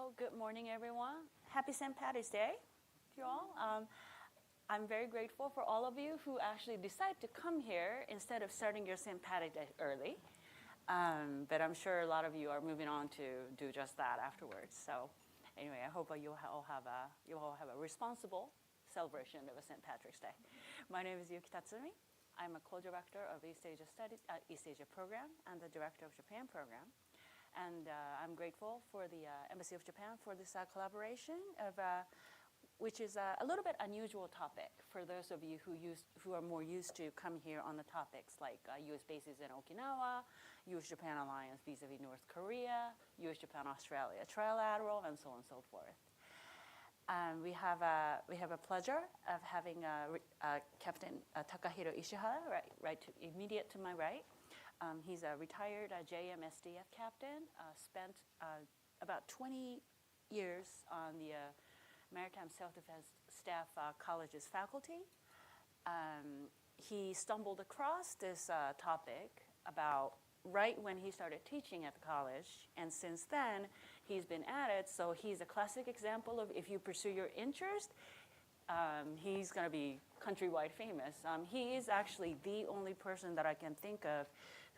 Well, good morning, everyone. Happy St. Patty's Day to you all. I'm very grateful for all of you who actually decide to come here instead of starting your St. Patty's Day early. But I'm sure a lot of you are moving on to do just that afterwards. So anyway, I hope you all have a responsible celebration of a St. Patrick's Day. My name is Yuki Tatsumi. I'm a co-director of East Asia Studies, East Asia program, and the director of Japan program. And I'm grateful for the Embassy of Japan for this collaboration, which is a little bit unusual topic for those of you who are more used to come here on the topics like U.S. bases in Okinawa, U.S.-Japan alliance vis-a-vis North Korea, U.S.-Japan-Australia trilateral, and so on and so forth. We have a pleasure of having Captain Takahiro Ishihara, immediate to my right. He's a retired JMSDF captain, spent about 20 years on the Maritime Self-Defense Staff College's faculty. He stumbled across this topic about right when he started teaching at the college, and since then he's been at it, so he's a classic example of if you pursue your interest, he's going to be countrywide famous. He is actually the only person that I can think of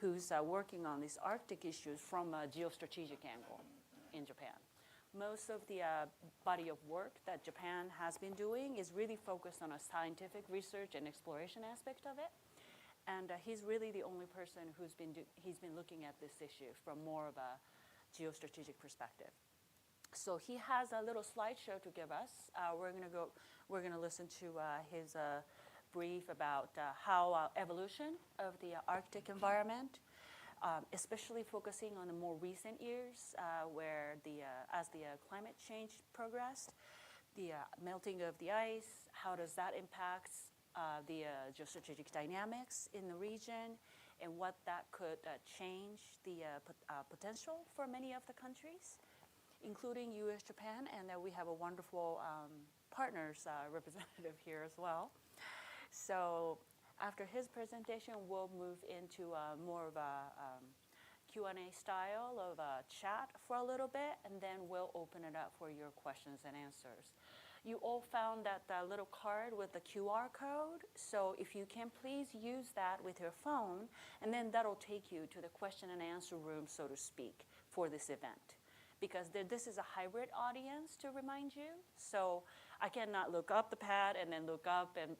who's working on these Arctic issues from a geostrategic angle in Japan. Most of the body of work that Japan has been doing is really focused on a scientific research and exploration aspect of it. And he's really the only person he's been looking at this issue from more of a geostrategic perspective. So he has a little slideshow to give us. We're going to listen to his brief about how evolution of the Arctic environment, especially focusing on the more recent years where as the climate change progressed, the melting of the ice, how does that impact the geostrategic dynamics in the region, and what that could change the potential for many of the countries, including U.S., Japan, and we have a wonderful partners representative here as well. So after his presentation, we'll move into more of a Q&A style of a chat for a little bit, and then we'll open it up for your questions and answers. You all found that little card with the QR code, so if you can please use that with your phone, and then that'll take you to the question and answer room, so to speak, for this event. Because this is a hybrid audience, to remind you, so I cannot look up the pad and then look up and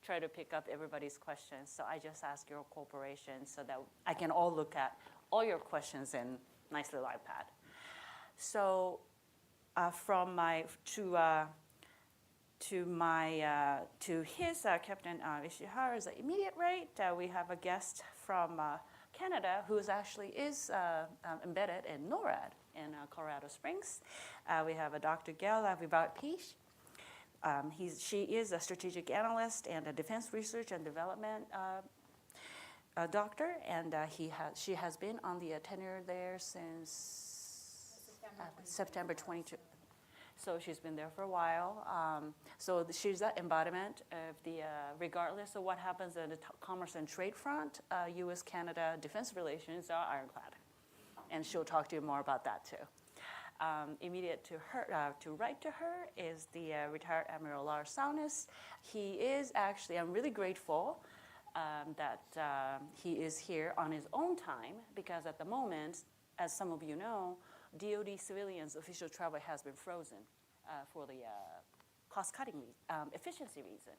try to pick up everybody's questions. So I just ask your cooperation so that I can all look at all your questions in nice little iPad. So to his Captain Ishihara's immediate right, we have a guest from Canada who is embedded in NORAD in Colorado Springs. We have a Dr. Gail Piché. She is a strategic analyst and a defense research and development doctor, and she has been on the tenure there since September 22. So she's been there for a while. So she's the embodiment of the, regardless of what happens in the commerce and trade front, U.S.-Canada defense relations are ironclad. And she'll talk to you more about that too. Immediate to her, to right to her is the retired Admiral Lars Saunes. He is actually, I'm really grateful that he is here on his own time, because at the moment, as some of you know, DoD civilians official travel has been frozen for the cost-cutting efficiency reason.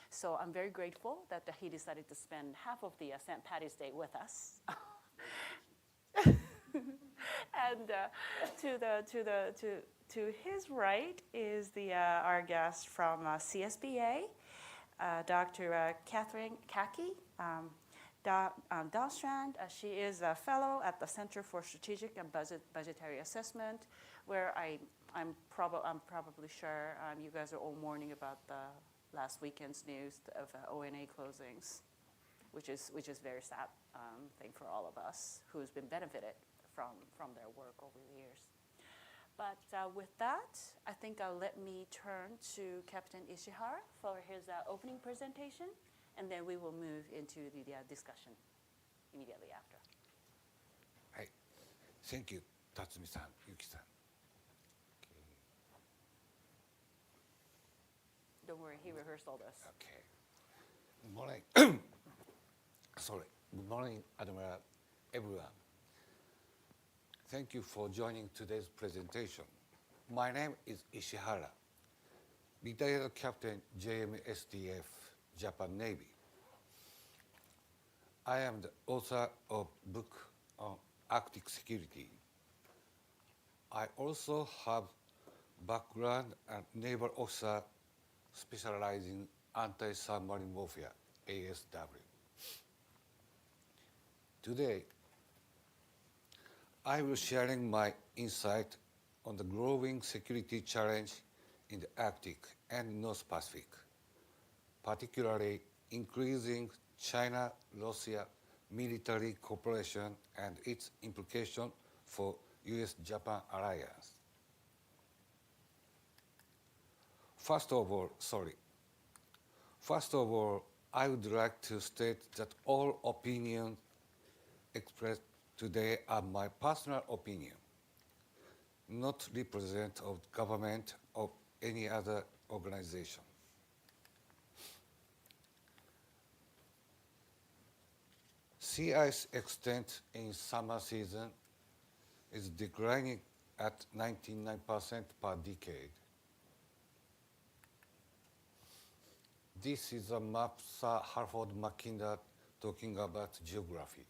So I'm very grateful that he decided to spend half of the St. Patty's Day with us. And to his right is our guest from CSBA, Dr. Catherine Kaki. Dahlstrand. She is a fellow at the Center for Strategic and Budgetary Assessment, where I'm probably sure you guys are all mourning about the last weekend's news of ONA closings, which is very sad thing for all of us who's been benefited from their work over the years. But with that, I think let me turn to Captain Ishihara for his opening presentation, and then we will move into the discussion immediately after. Hi. Thank you, Tatsumi-san, Yuki-san. Okay. Don't worry, he rehearsed all this. Okay. Good morning. Sorry. Good morning, Admiral, everyone. Thank you for joining today's presentation. My name is Ishihara, retired Captain JMSDF, Japan Navy. I am the author of book on Arctic security. I also have background as naval officer specializing anti-submarine warfare, ASW. Today, I will sharing my insight on the growing security challenge in the Arctic and North Pacific, particularly increasing China-Russia military cooperation and its implication for US-Japan alliance. First of all, I would like to state that all opinions expressed today are my personal opinion, not represent of government or any other organization. Sea ice extent in summer season is declining at 99% per decade. This is a map Sir Halford Mackinder talking about geography.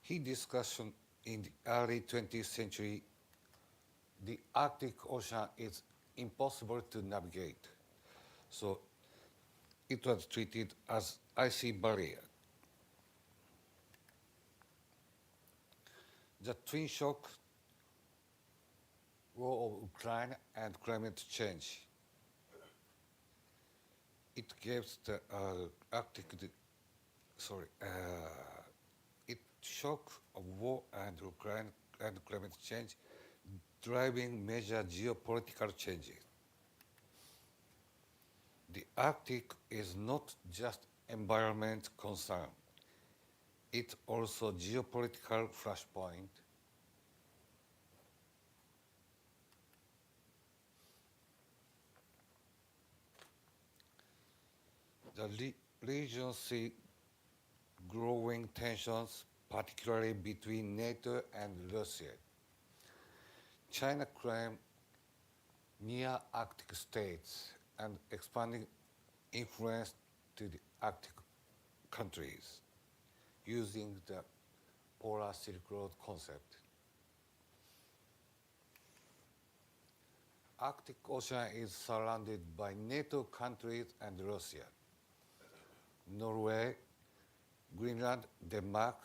He discussed in the early 20th century the Arctic Ocean is impossible to navigate, so it was treated as icy barrier. The twin shock, war of Ukraine and climate change. It gives the Arctic, it shock of war and Ukraine and climate change, driving major geopolitical changes. The Arctic is not just environment concern. It's also geopolitical flashpoint. The region sees growing tensions, particularly between NATO and Russia. China claims near Arctic states and expanding influence to the Arctic countries using the Polar Silk Road concept. Arctic Ocean is surrounded by NATO countries and Russia. Norway, Greenland, Denmark,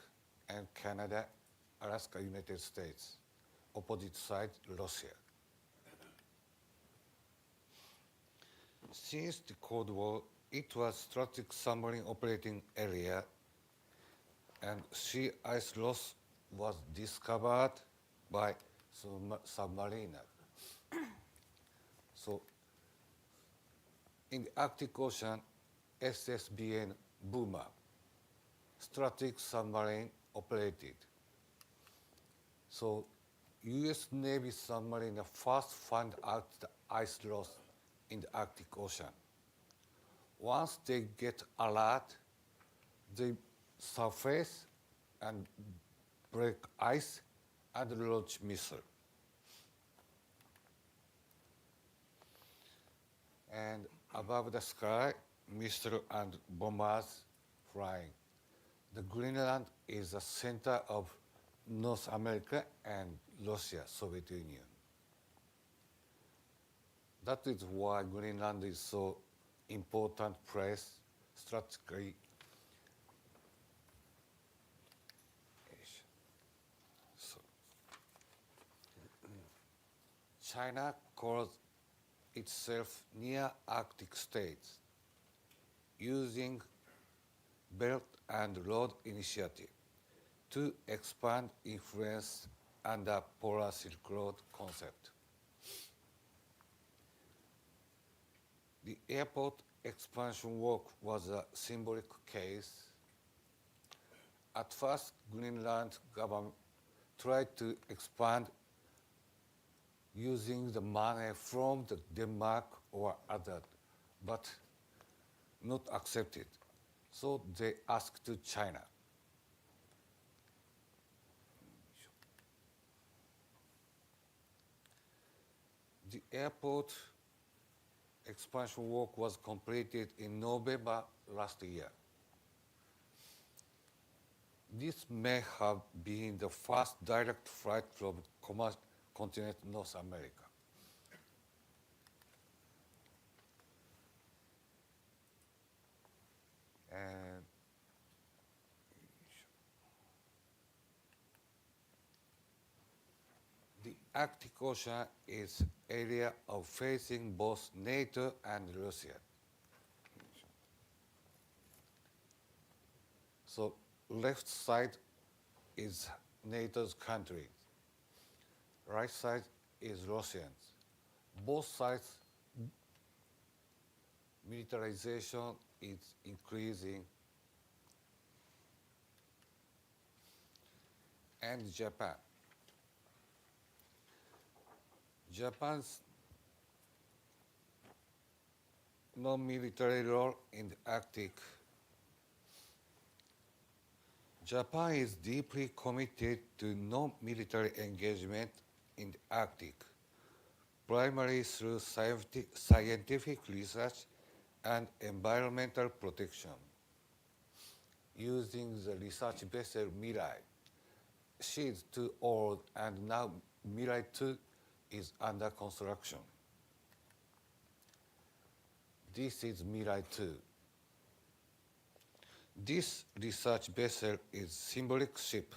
and Canada, Alaska, United States. Opposite side, Russia. Since the Cold War, it was strategic submarine operating area, and sea ice loss was discovered by submariners. So, in the Arctic Ocean, SSBN Boomer, strategic submarine operated. So, US Navy submarine first found out the ice loss in the Arctic Ocean. Once they get alert, they surface and break ice and launch missile. And above the sky, missile and bombers flying. The Greenland is the center of North America and Russia, Soviet Union. That is why Greenland is so important place strategically. So, China calls itself near Arctic states using Belt and Road Initiative to expand influence under Polar Silk Road concept. The airport expansion work was a symbolic case. At first, Greenland government tried to expand using the money from the Denmark or other but not accepted. So they asked to China. The airport expansion work was completed in November last year. This may have been the first direct flight from continental North America. And the Arctic Ocean is area of facing both NATO and Russia. So left side is NATO's countries. Right side is Russians. Both sides militarization is increasing. And Japan. Japan's non-military role in the Arctic. Japan is deeply committed to non-military engagement in the Arctic, primarily through scientific research and environmental protection. Using the research vessel Mirai, she is too old and now Mirai 2 is under construction. This is Mirai 2. This research vessel is symbolic ship.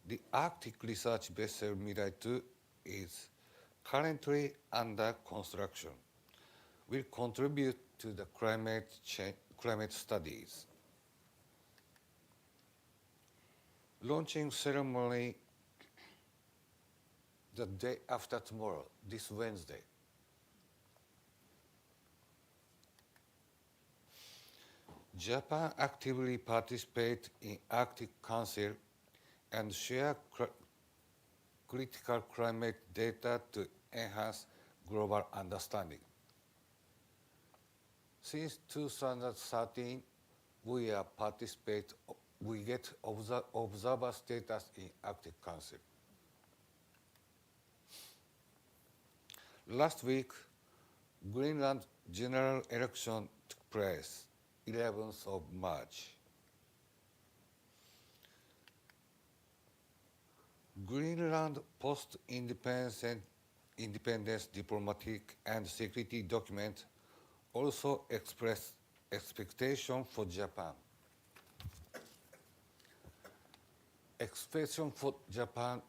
The Arctic research vessel Mirai 2 is currently under construction. Will contribute to the climate studies. Launching ceremony the day after tomorrow, this Wednesday. Japan actively participates in Arctic Council and share critical climate data to enhance global understanding. Since 2013, we get observer status in Arctic Council. Last week, Greenland general election took place, 11th of March. Greenland post-independence diplomatic and security document also expressed expectation for Japan. Expectation for Japan,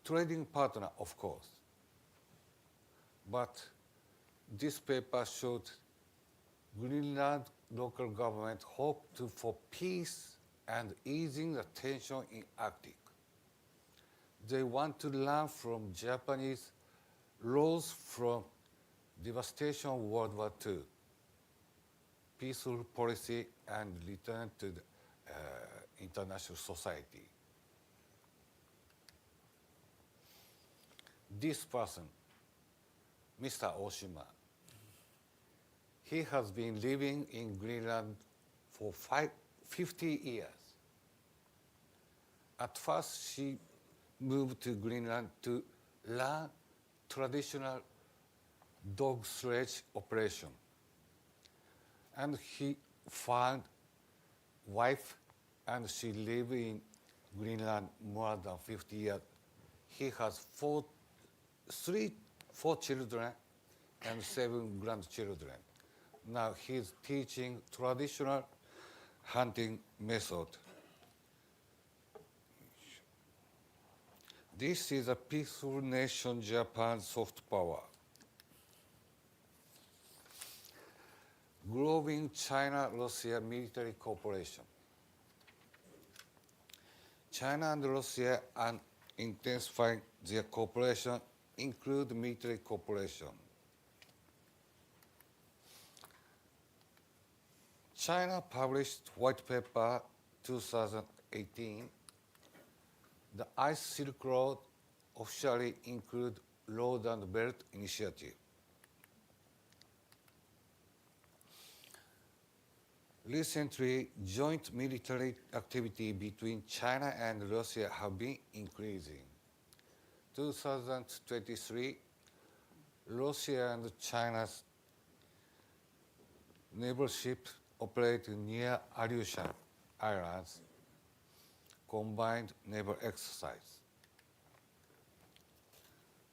trading partner, of course. But this paper showed Greenland local government hoped for peace and easing the tension in Arctic. They want to learn from Japanese laws from devastation of World War II, peaceful policy, and return to the international society. This person, Mr. Oshima, he has been living in Greenland for 50 years. At first, she moved to Greenland to learn traditional dog sledge operation. And he found wife, and she lived in Greenland more than 50 years. He has four children and 7 grandchildren. Now he's teaching traditional hunting method. This is a peaceful nation, Japan soft power. Growing China-Russia military cooperation. China and Russia are intensifying their cooperation, include military cooperation. China published white paper 2018. The Ice Silk Road officially include Road and Belt Initiative. Recently, joint military activity between China and Russia have been increasing. 2023, Russia and China's naval ships operate near Aleutian Islands combined naval exercise.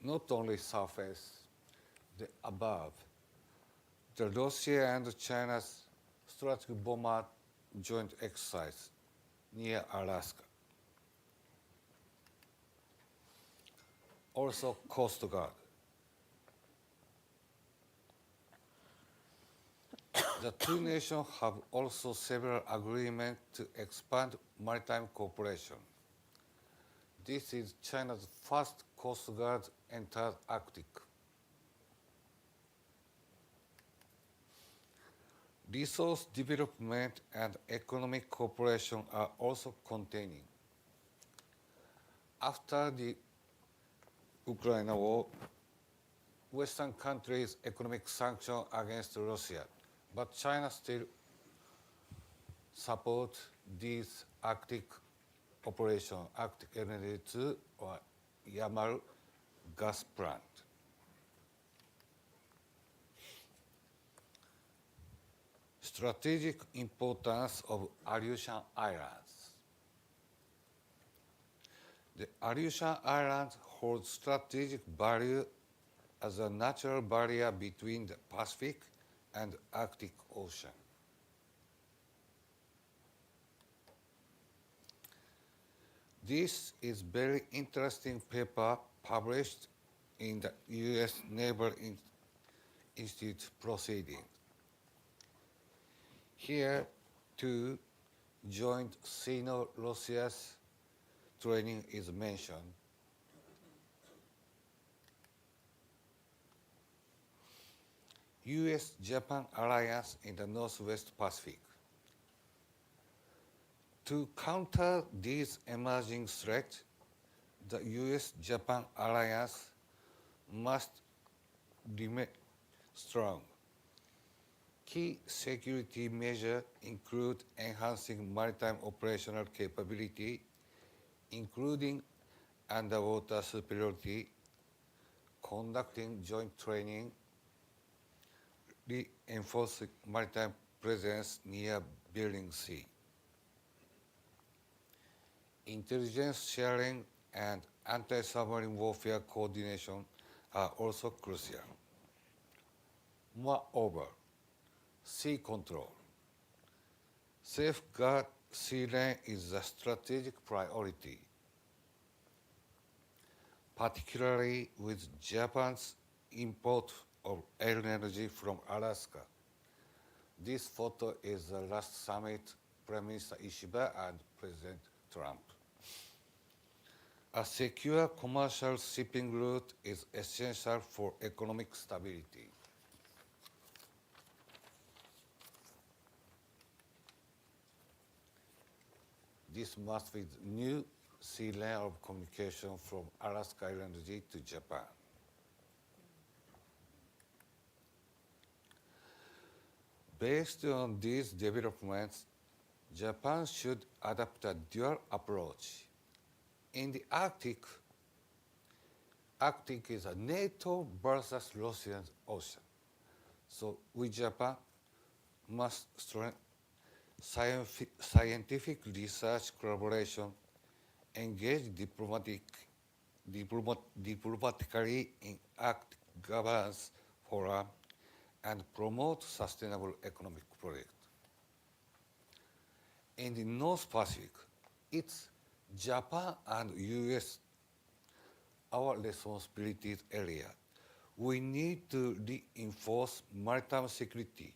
Not only surface, the above, the Russia and China's strategic bomber joint exercise near Alaska. Also Coast Guard. The two nations have also several agreements to expand maritime cooperation. This is China's first Coast Guard entered Arctic. Resource development and economic cooperation are also continuing. After the Ukraine war, Western countries' economic sanctions against Russia, but China still supports these Arctic operations, Arctic Energy 2 or Yamal gas plant. Strategic importance of Aleutian Islands. The Aleutian Islands hold strategic value as a natural barrier between the Pacific and Arctic Ocean. This is very interesting paper published in the U.S. Naval Institute proceedings. Here, too, joint Sino-Russia's training is mentioned. U.S.-Japan alliance in the Northwest Pacific. To counter these emerging threats, the U.S.-Japan alliance must remain strong. Key security measures include enhancing maritime operational capability, including underwater superiority, conducting joint training, reinforcing maritime presence near Bering Sea. Intelligence sharing and anti-submarine warfare coordination are also crucial. Moreover, sea control. Safeguard sea lane is a strategic priority, particularly with Japan's import of LNG from Alaska. This photo is the last summit, Prime Minister Ishihara and President Trump. A secure commercial shipping route is essential for economic stability. This must be the new sea lane of communication from Alaska LNG to Japan. Based on these developments, Japan should adopt a dual approach. In the Arctic is a NATO versus Russian ocean. So we, Japan, must strengthen scientific research collaboration, engage diplomatically in Arctic governance forum, and promote sustainable economic projects. In the North Pacific, it's Japan and US, our responsibilities area. We need to reinforce maritime security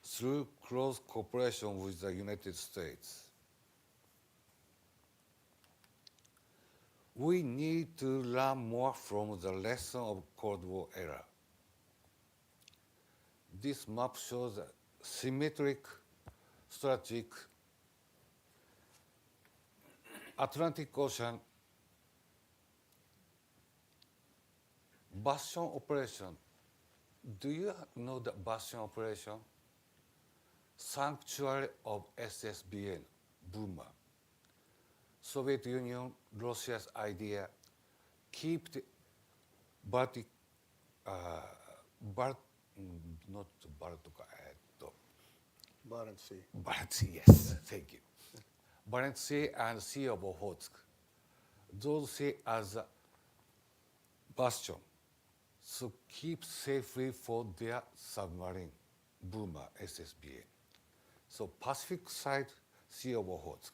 through close cooperation with the United States. We need to learn more from the lesson of Cold War era. This map shows a symmetric strategic Atlantic Ocean bastion operation. Do you know the bastion operation? sanctuary of SSBN, Burma. Soviet Union, Russia's idea, keep the Baltic, not Baltica, Barents Sea. Barents Sea, yes, thank you. Barents Sea and Sea of Okhotsk. Those sea as a bastion, so keep safely for their submarine, Burma, SSBA. So Pacific side, Sea of Okhotsk.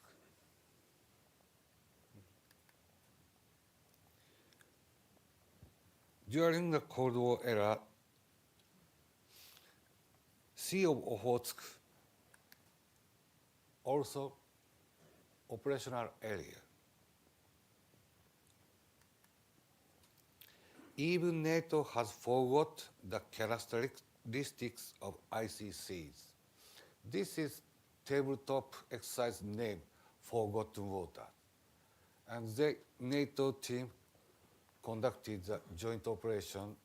During the Cold War era, Sea of Okhotsk also operational area. Even NATO has forgot the characteristics of ICCs. This is tabletop exercise name Forgotten Water. And the NATO team conducted the joint operation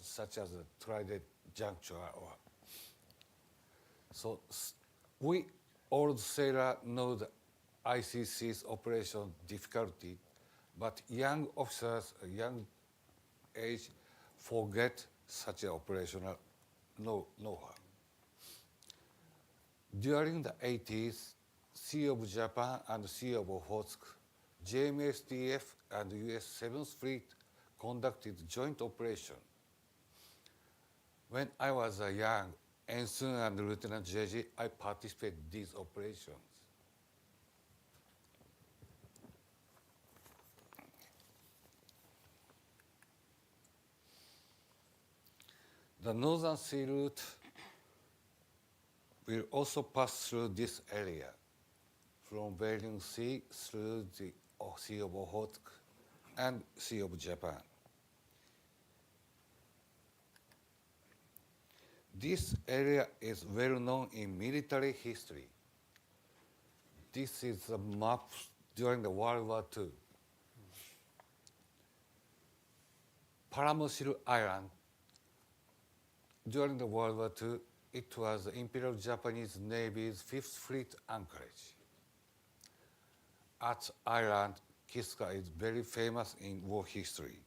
such as the Trident Juncture. So we old sailor know the ICC's operation difficulty, but young officers, young age, forget such an operational know-how. During the 80s, Sea of Japan and Sea of Okhotsk, JMSDF and US 7th Fleet conducted joint operation. When I was a young ensign and Lieutenant JG, I participated in these operations. The Northern Sea route will also pass through this area, from Bering Sea through the Sea of Okhotsk and Sea of Japan. This area is well known in military history. This is a map during the World War II. Paramushiro Island, during the World War II, it was the Imperial Japanese Navy's 5th Fleet anchorage. At island, Kiska is very famous in war history.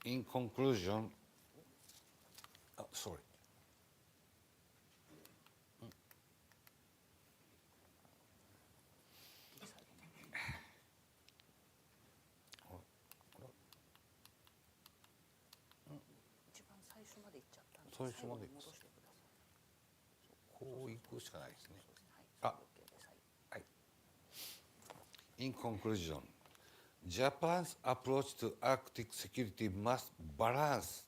In conclusion, sorry. In conclusion, Japan's approach to Arctic security must balance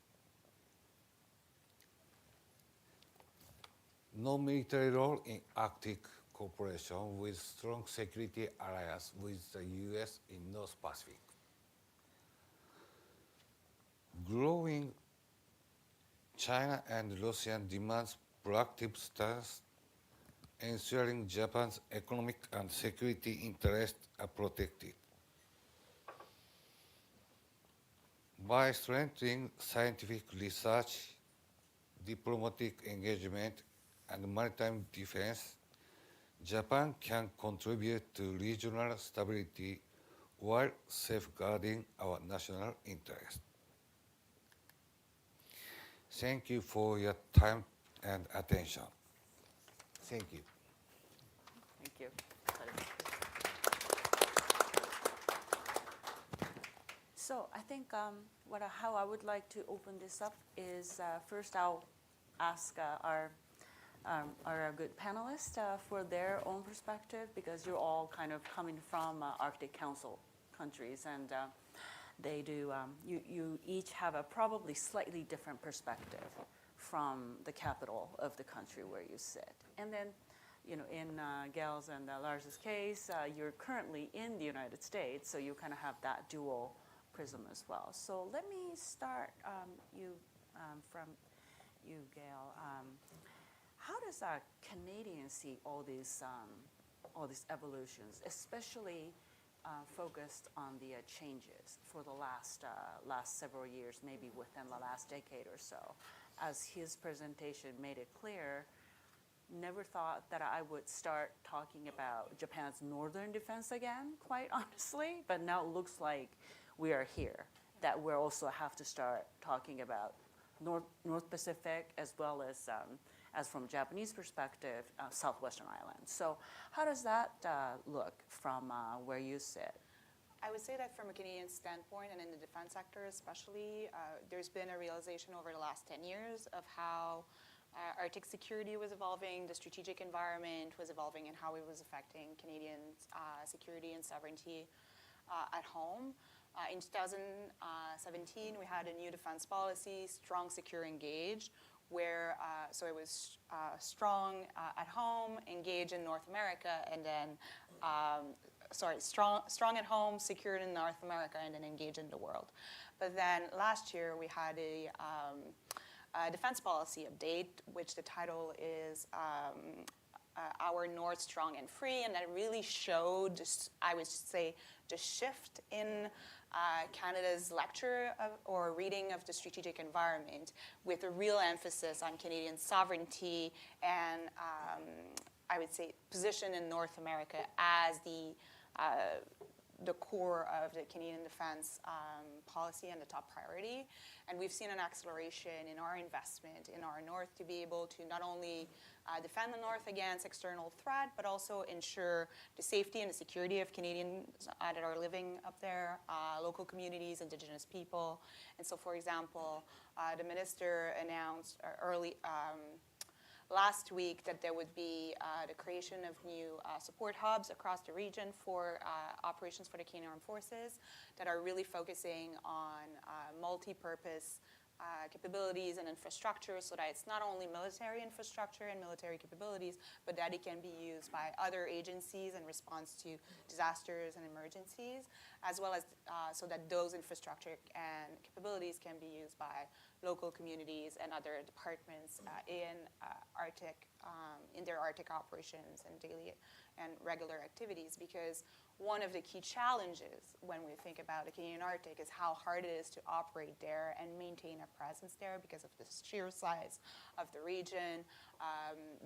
non-military role in Arctic cooperation with strong security alliance with the US in North Pacific. Growing China and Russia demands proactive stance, ensuring Japan's economic and security interests are protected. By strengthening scientific research, diplomatic engagement, and maritime defense, Japan can contribute to regional stability while safeguarding our national interest. Thank you for your time and attention. Thank you. Thank you. So I think how I would like to open this up is first I'll ask our good panelists for their own perspective, because you're all kind of coming from Arctic Council countries, and they do. You each have a probably slightly different perspective from the capital of the country where you sit, and then. In Gail's and Lars's case, you're currently in the United States, so you kind of have that dual prism as well. So let me start from you, Gail. How does a Canadian see all these evolutions, especially focused on the changes for the last several years, maybe within the last decade or so. As his presentation made it clear, never thought that I would start talking about Japan's northern defense again, quite honestly, but now it looks like we are here, that we also have to start talking about North Pacific as well as from Japanese perspective, Southwestern Islands. So how does that look from where you sit? I would say that from a Canadian standpoint and in the defense sector especially, there's been a realization over the last 10 years of how Arctic security was evolving, the strategic environment was evolving, and how it was affecting Canadian security and sovereignty at home. In 2017, we had a new defense policy, strong, secure, engage, where so it was strong at home, engage in North America, and then strong at home, secured in North America, and then engage in the world. But then last year we had a defense policy update, which the title is Our North Strong and Free, and that really showed, I would say, the shift in Canada's lecture or reading of the strategic environment, with a real emphasis on Canadian sovereignty and I would say position in North America as the core of the Canadian defense policy and the top priority. And we've seen an acceleration in our investment in our North to be able to not only defend the North against external threat, but also ensure the safety and the security of Canadians that are living up there, local communities, Indigenous people. And so, for example, the minister announced last week that there would be the creation of new support hubs across the region for operations for the Canadian Armed Forces that are really focusing on multi-purpose capabilities and infrastructure, so that it's not only military infrastructure and military capabilities, but that it can be used by other agencies in response to disasters and emergencies, as well as so that those infrastructure and capabilities can be used by local communities and other departments in their Arctic operations and daily and regular activities. Because one of the key challenges when we think about the Canadian Arctic is how hard it is to operate there and maintain a presence there because of the sheer size of the region,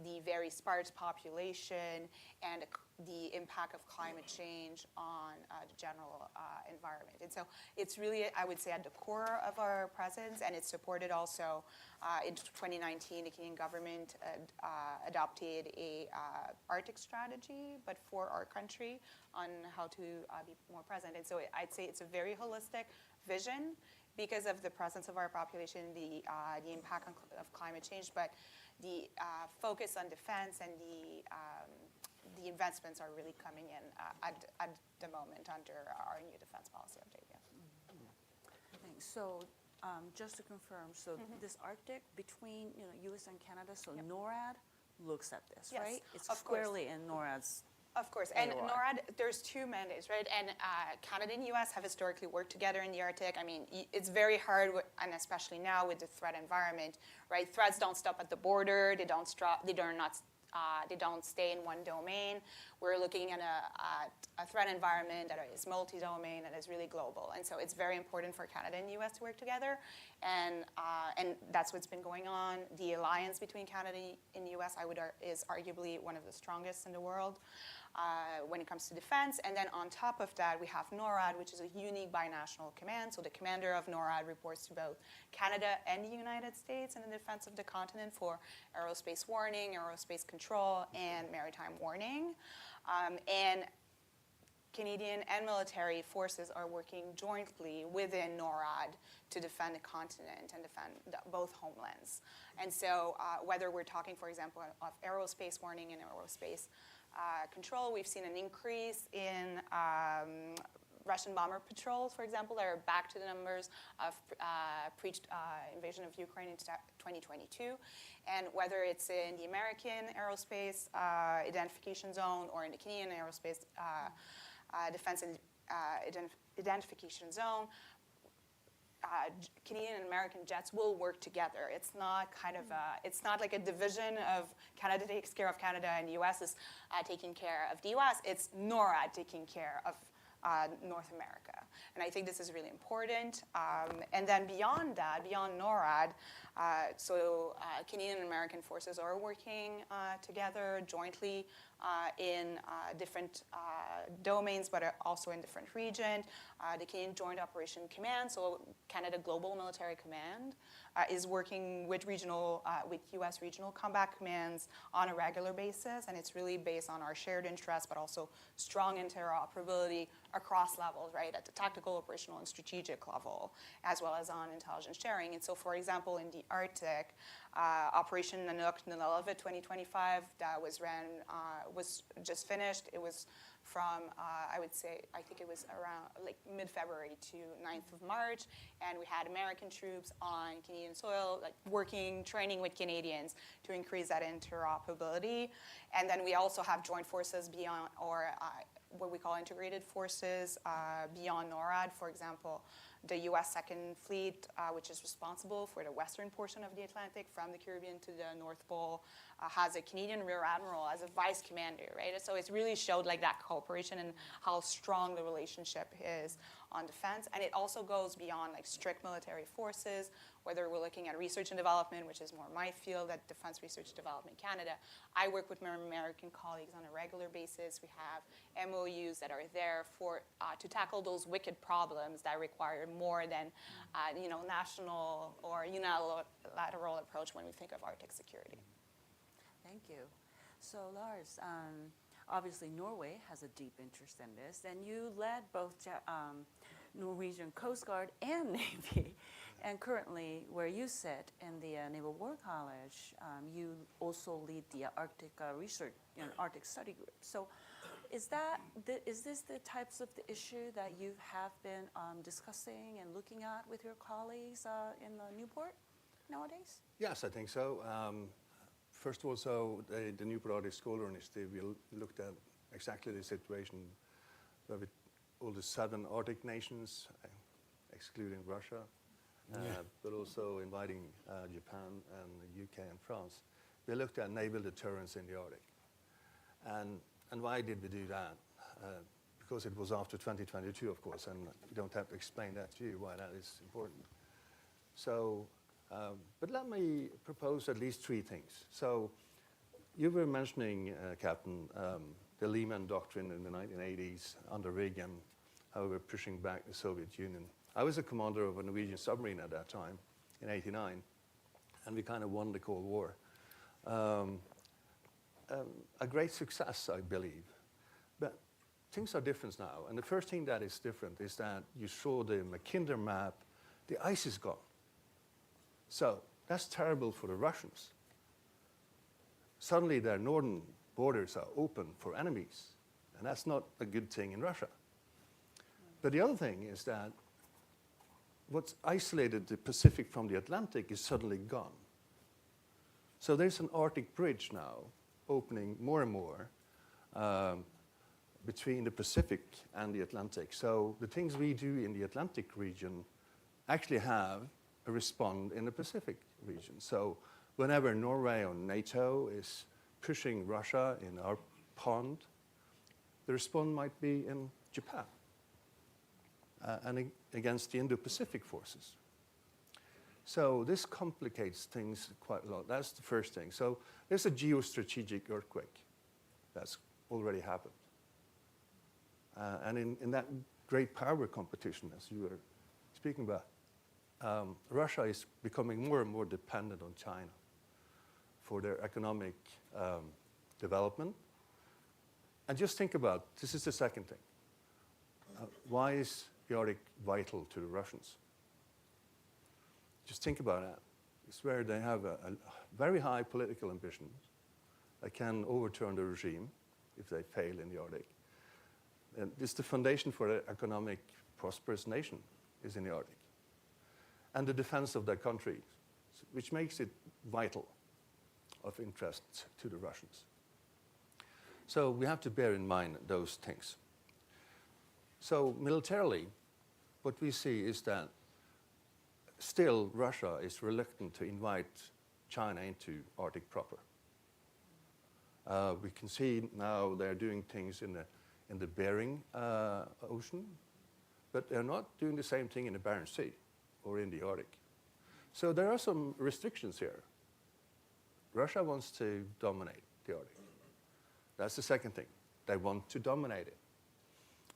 the very sparse population, and the impact of climate change on the general environment. And so it's really, I would say, at the core of our presence, and it's supported also in 2019, the Canadian government adopted a Arctic strategy, but for our country, on how to be more present. And so I'd say it's a very holistic vision because of the presence of our population, the impact of climate change, but the focus on defense and the investments are really coming in at the moment under our new defense policy update. Yeah. Thanks. So just to confirm, so this Arctic between U.S. and Canada, so NORAD looks at this, Yes, right? It's of course. squarely in NORAD's. Of course, and NORAD, there's two mandates, right? And Canada and U.S. have historically worked together in the Arctic. I mean, it's very hard, and especially now with the threat environment, right? Threats don't stop at the border. They don't stay in one domain. We're looking at a threat environment that is multi-domain, that is really global. And so it's very important for Canada and the U.S. to work together. And that's what's been going on. The alliance between Canada and the U.S., is arguably one of the strongest in the world when it comes to defense. And then on top of that, we have NORAD, which is a unique binational command. So the commander of NORAD reports to both Canada and the United States in the defense of the continent for aerospace warning, aerospace control, and maritime warning. And Canadian and military forces are working jointly within NORAD to defend the continent and defend both homelands. And so whether we're talking, for example, of aerospace warning and aerospace control, we've seen an increase in Russian bomber patrols, for example, that are back to the numbers of invasion of Ukraine in 2022. And whether it's in the American aerospace identification zone or in the Canadian aerospace defense and identification zone, Canadian and American jets will work together. It's not it's not like a division of Canada takes care of Canada and the U.S. is taking care of the U.S. It's NORAD taking care of North America. And I think this is really important. And then beyond that, beyond NORAD, Canadian and American forces are working together jointly in different domains, but also in different regions. The Canadian Joint Operation Command, so Canada Global Military Command, is working with U.S. regional combat commands on a regular basis, and it's really based on our shared interests, but also strong interoperability across levels, right, at the tactical, operational, and strategic level, as well as on intelligence sharing. And so, for example, in the Arctic, Operation Nanook Nunalava 2025 that was just finished. It was from, I think it was around like mid-February to 9th of March, and we had American troops on Canadian soil, like working, training with Canadians to increase that interoperability. And then we also have joint forces beyond, or what we call integrated forces beyond NORAD. For example, the U.S. Second Fleet, which is responsible for the western portion of the Atlantic from the Caribbean to the North Pole, has a Canadian Rear Admiral as a vice commander, right? So it's really showed like that cooperation and how strong the relationship is on defense. And it also goes beyond like strict military forces, whether we're looking at research and development, which is more my field at Defense Research Development Canada. I work with my American colleagues on a regular basis. We have MOUs that are there to tackle those wicked problems that require more than national or unilateral approach when we think of Arctic security. Thank you. So Lars, obviously Norway has a deep interest in this, and you led both Norwegian Coast Guard and Navy. And currently, where you sit in the Naval War College, you also lead the Arctic research, Arctic study group. So is this the types of the issue that you have been discussing and looking at with your colleagues in Newport nowadays? Yes, I think so. First of all, the Newport Arctic Scholar Initiative, we looked at exactly the situation with all the southern Arctic nations, excluding Russia, but also inviting Japan and the UK and France. We looked at naval deterrence in the Arctic. And why did we do that? Because it was after 2022, of course, and we don't have to explain that to you why that is important. So, but let me propose at least three things. So, you were mentioning, Captain, the Lehman Doctrine in the 1980s under Reagan, how we were pushing back the Soviet Union. I was a commander of a Norwegian submarine at that time, in '89, and we kind of won the Cold War. A great success, I believe. But things are different now, and the first thing that is different is that you saw the Mackinder map, the ice is gone. So that's terrible for the Russians. Suddenly their northern borders are open for enemies, and that's not a good thing in Russia. But the other thing is that what's isolated the Pacific from the Atlantic is suddenly gone. So there's an Arctic bridge now opening more and more between the Pacific and the Atlantic. So the things we do in the Atlantic region actually have a response in the Pacific region. So whenever Norway or NATO is pushing Russia in our pond, the response might be in Japan and against the Indo-Pacific forces. So this complicates things quite a lot. That's the first thing. So there's a geostrategic earthquake that's already happened. And in that great power competition, as you were speaking about, Russia is becoming more and more dependent on China for their economic development. And just think about, this is the second thing. Why is the Arctic vital to the Russians? Just think about that. It's where they have a very high political ambition that can overturn the regime if they fail in the Arctic. And it's the foundation for an economic, prosperous nation is in the Arctic. And the defense of their country, which makes it vital of interest to the Russians. So we have to bear in mind those things. So militarily, what we see is that still Russia is reluctant to invite China into Arctic proper. We can see now they're doing things in in the Bering Ocean, but they're not doing the same thing in the Barents Sea or in the Arctic. So there are some restrictions here. Russia wants to dominate the Arctic. That's the second thing. They want to dominate it.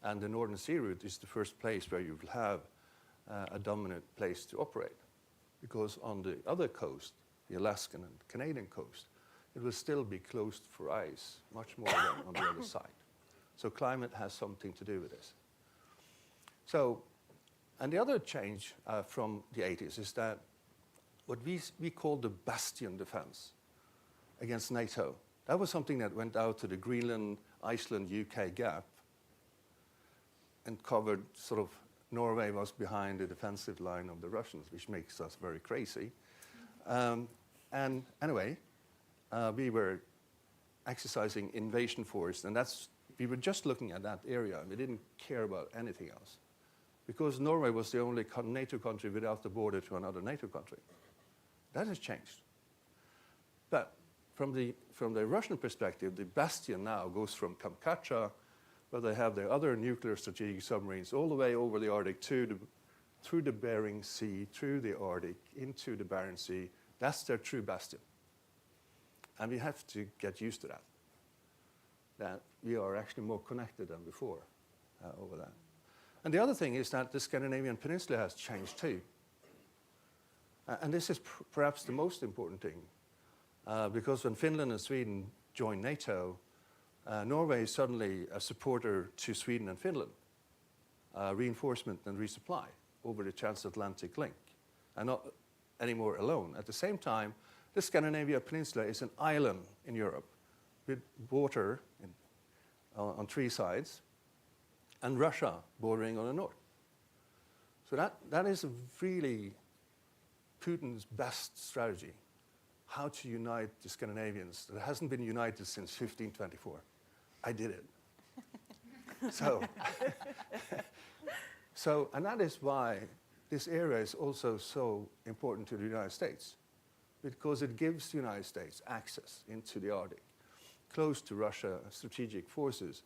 And the Northern Sea route is the first place where you will have a dominant place to operate. Because on the other coast, the Alaskan and Canadian coast, it will still be closed for ice, much more than on the other side. So climate has something to do with this. So, and the other change from the 80s is that what we call the bastion defense against NATO, that was something that went out to the Greenland, Iceland, UK gap and covered sort of Norway was behind the defensive line of the Russians, which makes us very crazy. And anyway, we were exercising invasion force, and we were just looking at that area. We didn't care about anything else, because Norway was the only NATO country without the border to another NATO country. That has changed. But from the Russian perspective, the bastion now goes from Kamchatka, where they have their other nuclear strategic submarines, all the way over the Arctic through the Bering Sea, through the Arctic, into the Barents Sea. That's their true bastion. And we have to get used to that we are actually more connected than before over that. And the other thing is that the Scandinavian peninsula has changed too. And this is perhaps the most important thing, because when Finland and Sweden joined NATO, Norway is suddenly a supporter to Sweden and Finland, reinforcement and resupply over the transatlantic link, and not anymore alone. At the same time, the Scandinavian peninsula is an island in Europe with water on three sides, and Russia bordering on the north. So that is really Putin's best strategy, how to unite the Scandinavians that hasn't been united since 1524. I did it. And that is why this area is also so important to the United States, because it gives the United States access into the Arctic, close to Russia strategic forces.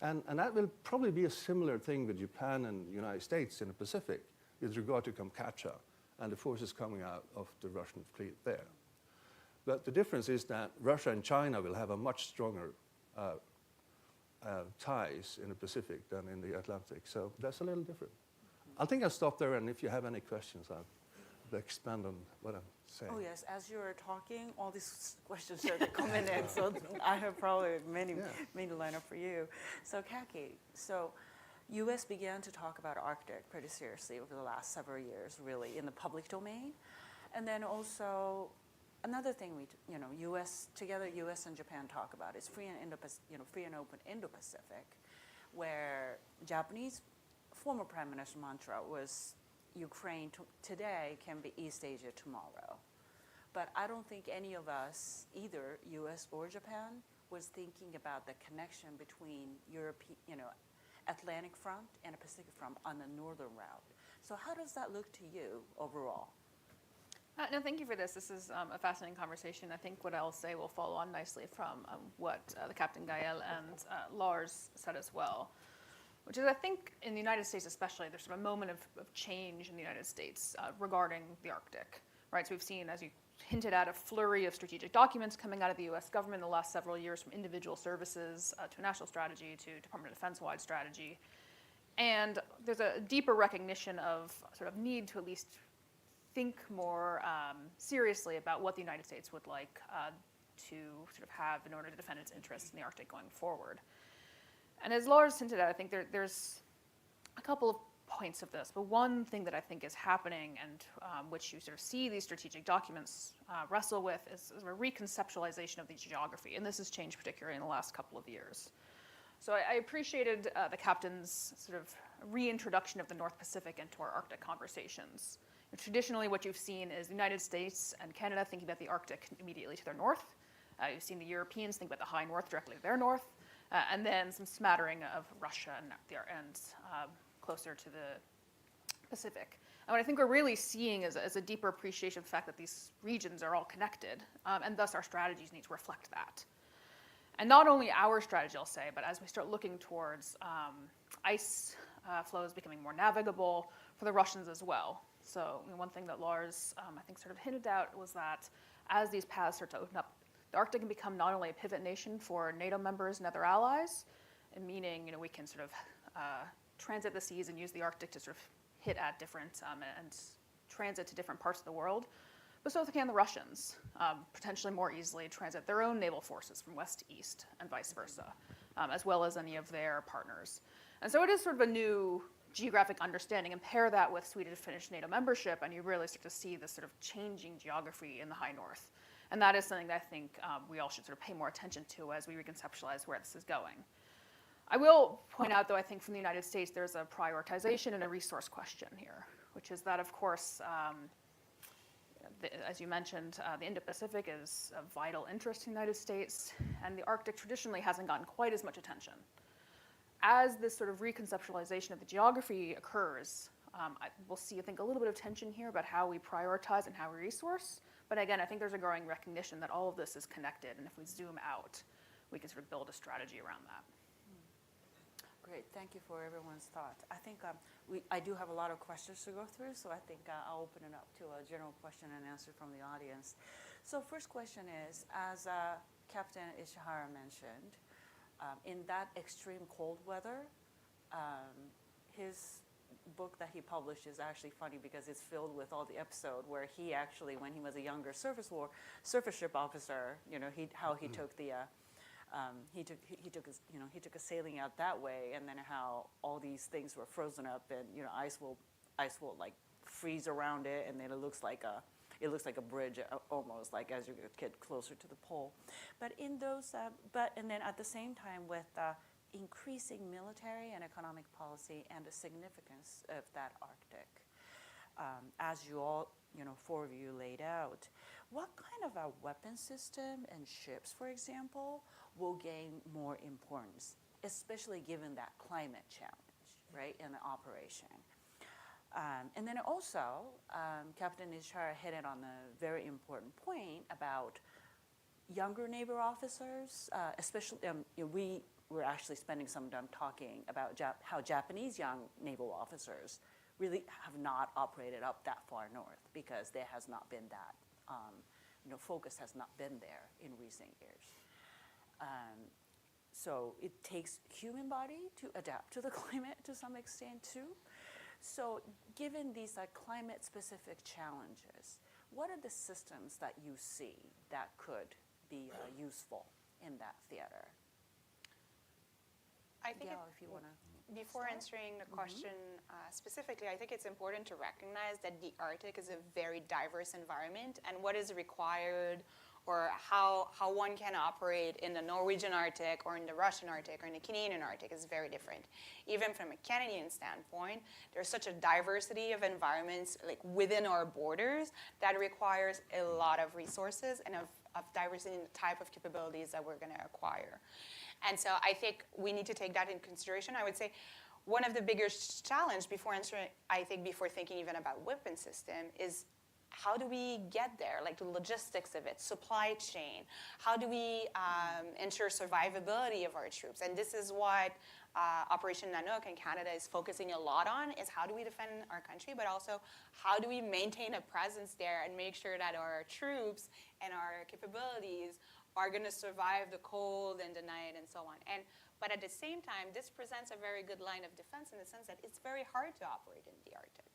And that will probably be a similar thing with Japan and the United States in the Pacific with regard to Kamchatka and the forces coming out of the Russian fleet there. But the difference is that Russia and China will have a much stronger ties in the Pacific than in the Atlantic. So that's a little different. I think I'll stop there, and if you have any questions, I'll expand on what I'm saying. Oh yes, as you were talking, all these questions started coming in, so I have probably many lined up for you. So Kaki, U.S. began to talk about Arctic pretty seriously over the last several years, really, in the public domain. And then also, another thing U.S. and Japan talk about is free and open Indo-Pacific, where Japanese former Prime Minister mantra was Ukraine today can be East Asia tomorrow. But I don't think any of us, either U.S. or Japan, was thinking about the connection between Atlantic front and a Pacific front on the northern route. So how does that look to you overall? No, thank you for this. This is a fascinating conversation. I think what I'll say will follow on nicely from what the Captain Gael and Lars said as well, which is I think in the United States especially, there's sort of a moment of change in the United States regarding the Arctic, right? So we've seen, as you hinted at, a flurry of strategic documents coming out of the U.S. government in the last several years, from individual services to a national strategy to Department of Defense-wide strategy. And there's a deeper recognition of sort of need to at least think more seriously about what the United States would like to sort of have in order to defend its interests in the Arctic going forward. And as Lars hinted at, I think there's a couple of points of this, but one thing that I think is happening and which you sort of see these strategic documents wrestle with is a reconceptualization of the geography, and this has changed particularly in the last couple of years. So I appreciated the captain's sort of reintroduction of the North Pacific into our Arctic conversations. Traditionally, what you've seen is the United States and Canada thinking about the Arctic immediately to their north. You've seen the Europeans think about the high north directly to their north, and then some smattering of Russia and closer to the Pacific. And what I think we're really seeing is a deeper appreciation of the fact that these regions are all connected, and thus our strategies need to reflect that. And not only our strategy, I'll say, but as we start looking towards ice flows becoming more navigable for the Russians as well. So one thing that Lars, I think, sort of hinted out was that as these paths start to open up, the Arctic can become not only a pivot nation for NATO members and other allies, and meaning we can sort of transit the seas and use the Arctic to sort of hit at different and transit to different parts of the world, but so can the Russians potentially more easily transit their own naval forces from west to east and vice versa, as well as any of their partners. And so it is sort of a new geographic understanding, and pair that with Swedish-Finnish NATO membership, and you really start to see this sort of changing geography in the high north. And that is something that I think we all should sort of pay more attention to as we reconceptualize where this is going. I will point out, though, I think from the United States, there's a prioritization and a resource question here, which is that, of course, as you mentioned, the Indo-Pacific is of vital interest to the United States, and the Arctic traditionally hasn't gotten quite as much attention. As this sort of reconceptualization of the geography occurs, we'll see, I think, a little bit of tension here about how we prioritize and how we resource. But again, I think there's a growing recognition that all of this is connected, and if we zoom out, we can sort of build a strategy around that. Great, thank you for everyone's thoughts. I think I do have a lot of questions to go through, so I think I'll open it up to a general question and answer from the audience. So first question is, as Captain Ishihara mentioned, in that extreme cold weather, his book that he published is actually funny because it's filled with all the episode where he actually, when he was a younger surface ship officer, how he took the he took a sailing out that way, and then how all these things were frozen up, and ice will like freeze around it, and then it looks like a bridge almost, like as you get closer to the pole. But in those, and then at the same time with increasing military and economic policy and the significance of that Arctic, as you all, four of you laid out, what kind of a weapon system and ships, for example, will gain more importance, especially given that climate challenge, right, in the operation? And then also, Captain Ishihara hit it on a very important point about younger naval officers, especially, we were actually spending some time talking about how Japanese young naval officers really have not operated up that far north because there has not been that, focus has not been there in recent years. So it takes human body to adapt to the climate to some extent too. So given these climate-specific challenges, what are the systems that you see that could be useful in that theater? I think Gail, if you want to. Before answering the question specifically, I think it's important to recognize that the Arctic is a very diverse environment, and what is required or how one can operate in the Norwegian Arctic or in the Russian Arctic or in the Canadian Arctic is very different. Even from a Canadian standpoint, there's such a diversity of environments within our borders that requires a lot of resources and of diversity in the type of capabilities that we're going to acquire. And so I think we need to take that in consideration. I would say one of the biggest challenges before thinking even about weapon system is how do we get there, the logistics of it, supply chain? How do we ensure survivability of our troops? And this is what Operation Nanook in Canada is focusing a lot on, is how do we defend our country, but also how do we maintain a presence there and make sure that our troops and our capabilities are going to survive the cold and the night and so on. But at the same time, this presents a very good line of defense in the sense that it's very hard to operate in the Arctic.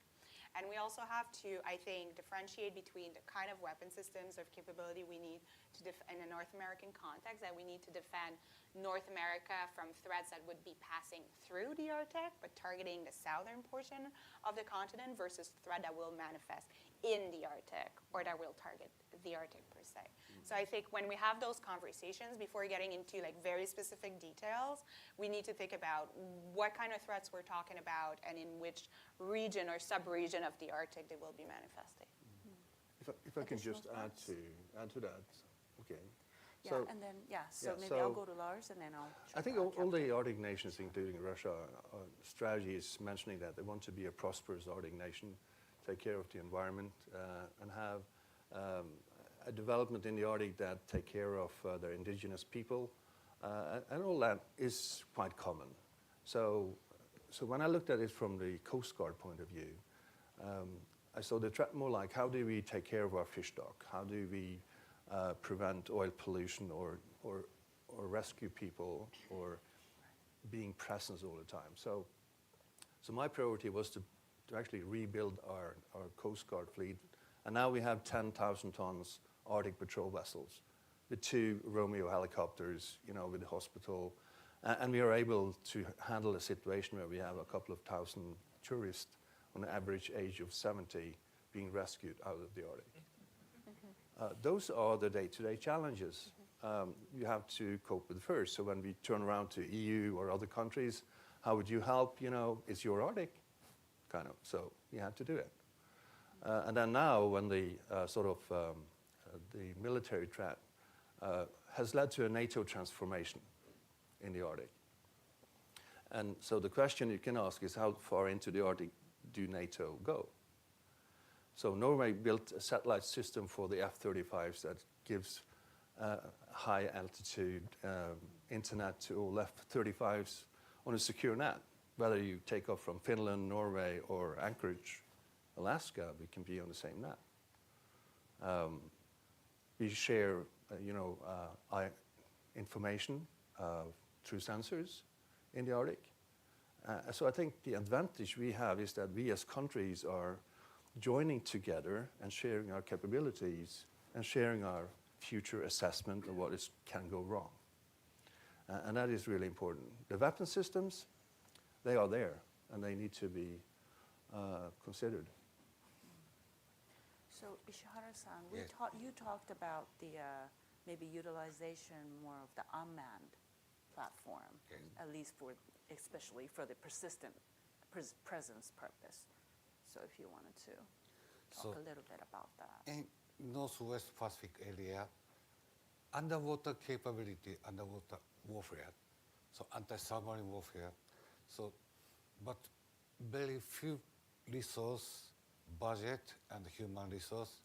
And we also have to, I think, differentiate between the kind of weapon systems or capability we need to in a North American context, that we need to defend North America from threats that would be passing through the Arctic, but targeting the southern portion of the continent, versus threat that will manifest in the Arctic or that will target the Arctic per se. So I think when we have those conversations, before getting into very specific details, we need to think about what kind of threats we're talking about and in which region or sub-region of the Arctic they will be manifesting. If I can just add to that, okay. Yeah, So, and then, maybe so I'll go to Lars and then I'll. I think all the Arctic nations, including Russia, strategy is mentioning that they want to be a prosperous Arctic nation, take care of the environment, and have a development in the Arctic that take care of their indigenous people, And all that is quite common. So when I looked at it from the Coast Guard point of view, I saw the threat more like, how do we take care of our fish stock? How do we prevent oil pollution or rescue people or being present all the time? So my priority was to actually rebuild our Coast Guard fleet. And now we have 10,000 tons Arctic patrol vessels with 2 Romeo helicopters, with the hospital. And we are able to handle a situation where we have a couple of thousand tourists on an average age of 70 being rescued out of the Arctic. Those are the day-to-day challenges you have to cope with first. So when we turn around to EU or other countries, how would you help? It's your Arctic, kind of. So we had to do it. And then now when the the military threat has led to a NATO transformation in the Arctic. And so the question you can ask is, how far into the Arctic do NATO go? So Norway built a satellite system for the F-35s that gives high altitude internet to all F-35s on a secure net. Whether you take off from Finland, Norway, or Anchorage, Alaska, we can be on the same net. We share, information through sensors in the Arctic. So I think the advantage we have is that we as countries are joining together and sharing our capabilities and sharing our future assessment of what can go wrong. And that is really important. The weapon systems, they are there, and they need to be considered. So Ishihara-san, Yes. you talked about the maybe utilization more of the unmanned platform, Yes. at least especially for the persistent presence purpose. So if you wanted to talk So- a little bit about that. In Northwest Pacific area, underwater capability, underwater warfare, so anti-submarine warfare, but very few resource, budget, and human resource.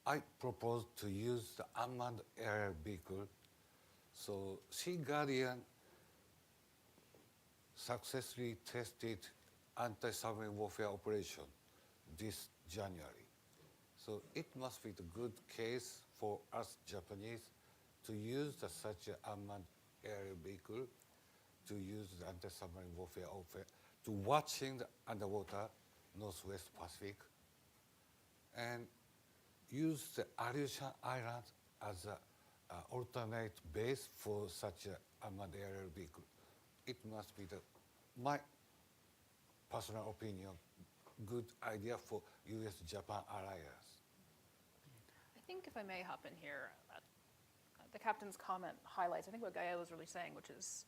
I propose to use the unmanned aerial vehicle. So Sea Guardian successfully tested anti-submarine warfare operation this January. So it must be the good case for us Japanese to use such an unmanned aerial vehicle, to use the anti-submarine warfare, to watching the underwater Northwest Pacific, and use the Aleutian Island as an alternate base for such an unmanned aerial vehicle. It must be my personal opinion, good idea for U.S.-Japan alliance. I think if I may hop in here, the captain's comment highlights, I think what Gaia was really saying, which is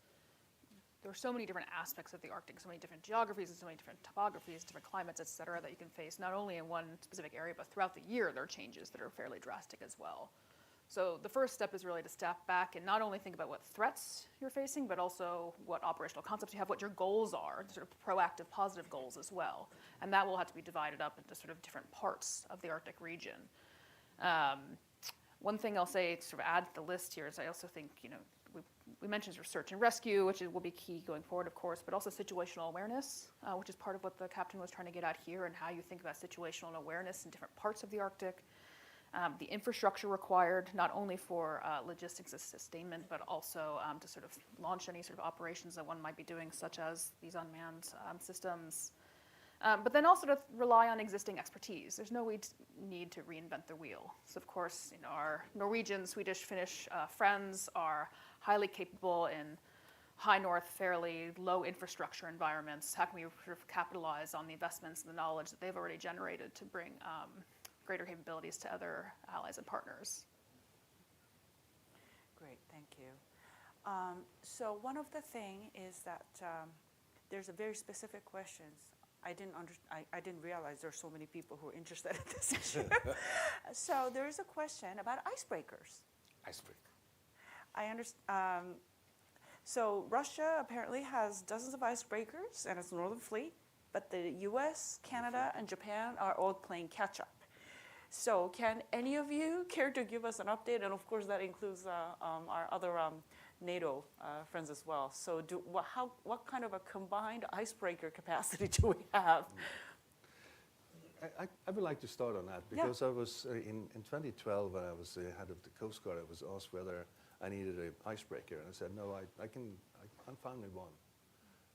there are so many different aspects of the Arctic, so many different geographies and so many different topographies, different climates, et cetera, that you can face not only in one specific area, but throughout the year there are changes that are fairly drastic as well. So the first step is really to step back and not only think about what threats you're facing, but also what operational concepts you have, what your goals are, sort of proactive, positive goals as well. And that will have to be divided up into sort of different parts of the Arctic region. One thing I'll say to sort of add to the list here is I also think, we mentioned sort of search and rescue, which will be key going forward, of course, but also situational awareness, which is part of what the captain was trying to get at here, and how you think about situational awareness in different parts of the Arctic. The infrastructure required, not only for logistics and sustainment, but also to sort of launch any sort of operations that one might be doing, such as these unmanned systems. But then also to rely on existing expertise. There's no need to reinvent the wheel. So of course, our Norwegian, Swedish, Finnish friends are highly capable in high north, fairly low infrastructure environments. How can we sort of capitalize on the investments and the knowledge that they've already generated to bring greater capabilities to other allies and partners? Great, thank you. So one of the things is that there's a very specific questions. I didn't realize there are so many people who are interested in this issue. So there is a question about icebreakers. Icebreaker. I understand. So Russia apparently has dozens of icebreakers and its Northern Fleet, but the U.S., Canada, and Japan are all playing catch-up. So can any of you care to give us an update? And of course, that includes our other NATO friends as well. So what kind of a combined icebreaker capacity do we have? I would like to start on that because I was in 2012 when I was the head of the Coast Guard. I was asked whether I needed an icebreaker, and I said no. I'm fine with one,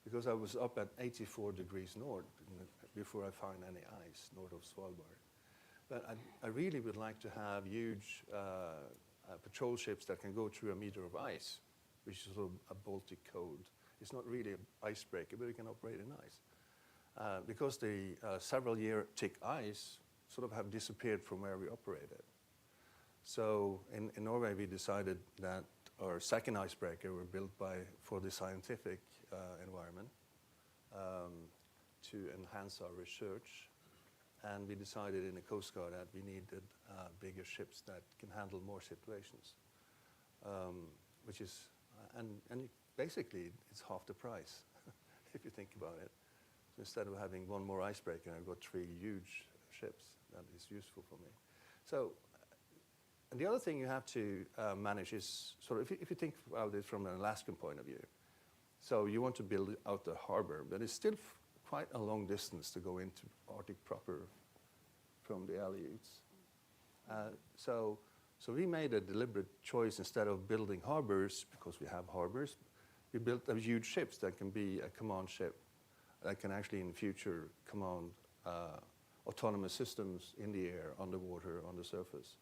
because I was up at 84 degrees north before I found any ice north of Svalbard. But I really would like to have huge patrol ships that can go through a meter of ice, which is sort of a Baltic code. It's not really an icebreaker, but it can operate in ice. Because the several-year thick ice sort of have disappeared from where we operated. So in Norway, we decided that our second icebreaker were built for the scientific environment to enhance our research. And we decided in the Coast Guard that we needed bigger ships that can handle more situations, which is, and basically it's half the price if you think about it. So instead of having one more icebreaker, I've got 3 huge ships. That is useful for me. So, and the other thing you have to manage is sort of, if you think about it from an Alaskan point of view, so you want to build out the harbor, but it's still quite a long distance to go into Arctic proper from the Aleutians. So we made a deliberate choice. Instead of building harbors, because we have harbors, we built huge ships that can be a command ship that can actually in the future command autonomous systems in the air, underwater, on the surface.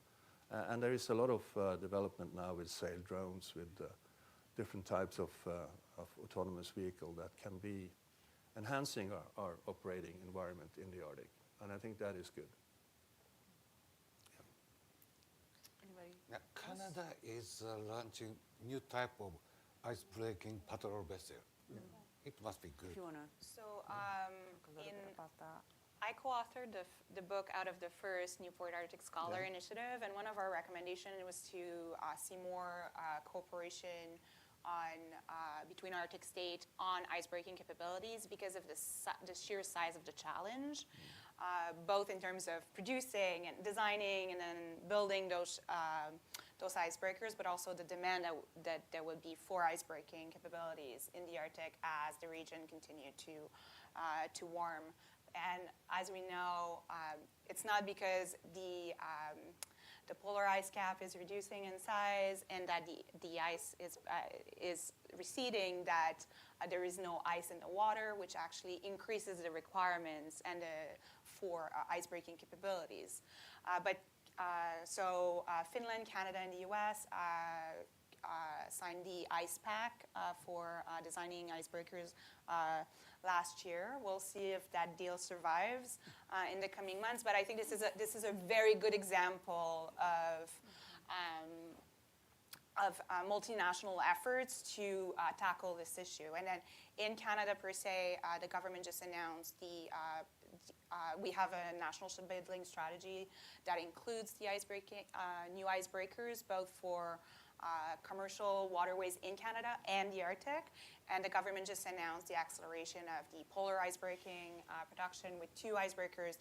And there is a lot of development now with sail drones, with different types of autonomous vehicle that can be enhancing our operating environment in the Arctic. And I think that is good. Anybody? Yeah, Canada is launching new type of ice-breaking patrol vessel. It must be good. If you want to So talk a little bit about that. I co-authored the book out of the first Newport Arctic Scholar Initiative, and one of our recommendations was to see more cooperation between Arctic state on icebreaking capabilities because of the sheer size of the challenge, both in terms of producing and designing and then building those icebreakers, but also the demand that there would be for icebreaking capabilities in the Arctic as the region continued to warm. And as we know, it's not because the polar ice cap is reducing in size and that the ice is receding that there is no ice in the water, which actually increases the requirements and for icebreaking capabilities. So Finland, Canada, and the US signed the Ice Pact for designing icebreakers last year. We'll see if that deal survives in the coming months. But I think this is a very good example of multinational efforts to tackle this issue. And then in Canada per se, the government just announced we have a national shipbuilding strategy that includes the new icebreakers, both for commercial waterways in Canada and the Arctic. And the government just announced the acceleration of the polar icebreaking production with 2 icebreakers,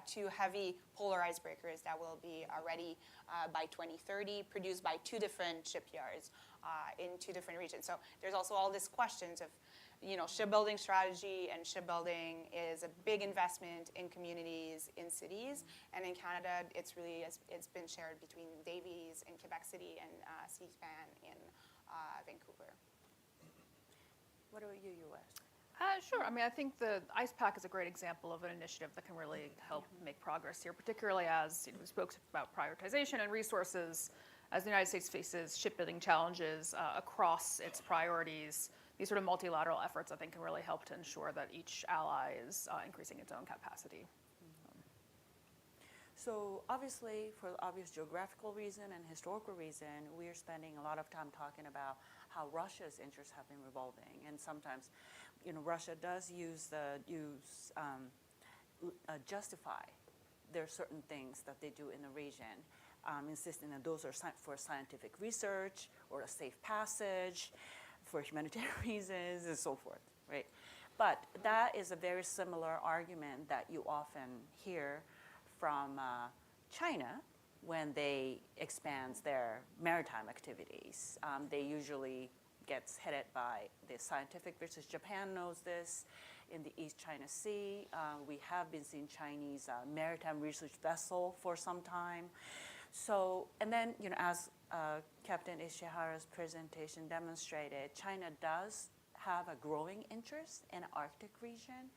2 heavy polar icebreakers that will be ready by 2030, produced by 2 different shipyards in 2 different regions. So there's also all these questions of, shipbuilding strategy, and shipbuilding is a big investment in communities, in cities. And in Canada, it's been shared between Davies in Quebec City and Seaspan in Vancouver. What about you, US? Sure. I mean, I think the Ice Pack is a great example of an initiative that can really help make progress here, particularly as we spoke about prioritization and resources. As the United States faces shipbuilding challenges across its priorities, these sort of multilateral efforts, I think, can really help to ensure that each ally is increasing its own capacity. So obviously, for obvious geographical reason and historical reason, we are spending a lot of time talking about how Russia's interests have been revolving. And sometimes, Russia does justify there are certain things that they do in the region, insisting that those are for scientific research or a safe passage, for humanitarian reasons, and so forth, right? But that is a very similar argument that you often hear from China when they expand their maritime activities. They usually gets headed by the scientific research. Japan knows this. In the East China Sea, we have been seeing Chinese maritime research vessel for some time. So, and then, as Captain Ishihara's presentation demonstrated, China does have a growing interest in the Arctic region,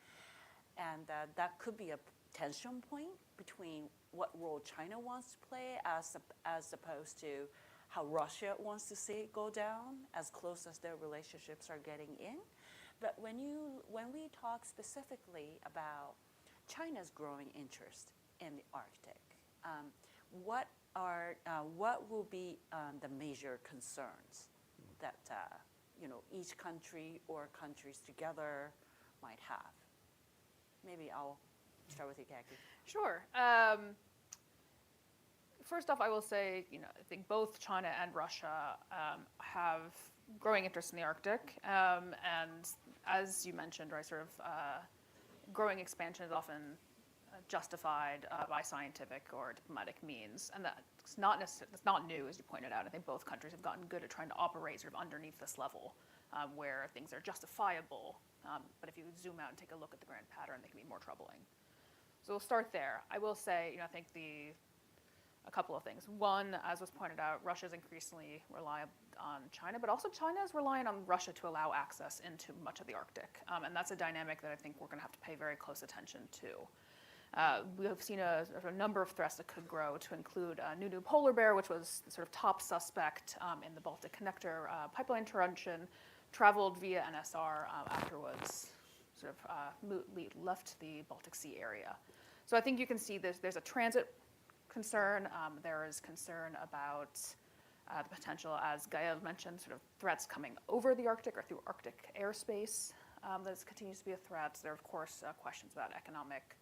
and that could be a tension point between what role China wants to play as opposed to how Russia wants to see it go down, as close as their relationships are getting in. But when we talk specifically about China's growing interest in the Arctic, what will be the major concerns that each country or countries together might have? Maybe I'll start with you, Kaki. Sure. First off, I will say, I think both China and Russia have growing interest in the Arctic, and as you mentioned, right, sort of growing expansion is often justified by scientific or diplomatic means, and that's not new, as you pointed out. I think both countries have gotten good at trying to operate sort of underneath this level, where things are justifiable, but if you zoom out and take a look at the grand pattern, they can be more troubling. So we'll start there. I will say, I think a couple of things. One, as was pointed out, Russia is increasingly reliant on China, but also China is reliant on Russia to allow access into much of the Arctic. And that's a dynamic that I think we're going to have to pay very close attention to. We have seen a number of threats that could grow, to include Nunu polar bear, which was the sort of top suspect in the Baltic Connector pipeline interruption, traveled via NSR afterwards, sort of left the Baltic Sea area. So I think you can see there's a transit concern. There is concern about the potential, as Gael mentioned, sort of threats coming over the Arctic or through Arctic airspace. That continues to be a threat. There are, of course, questions about economic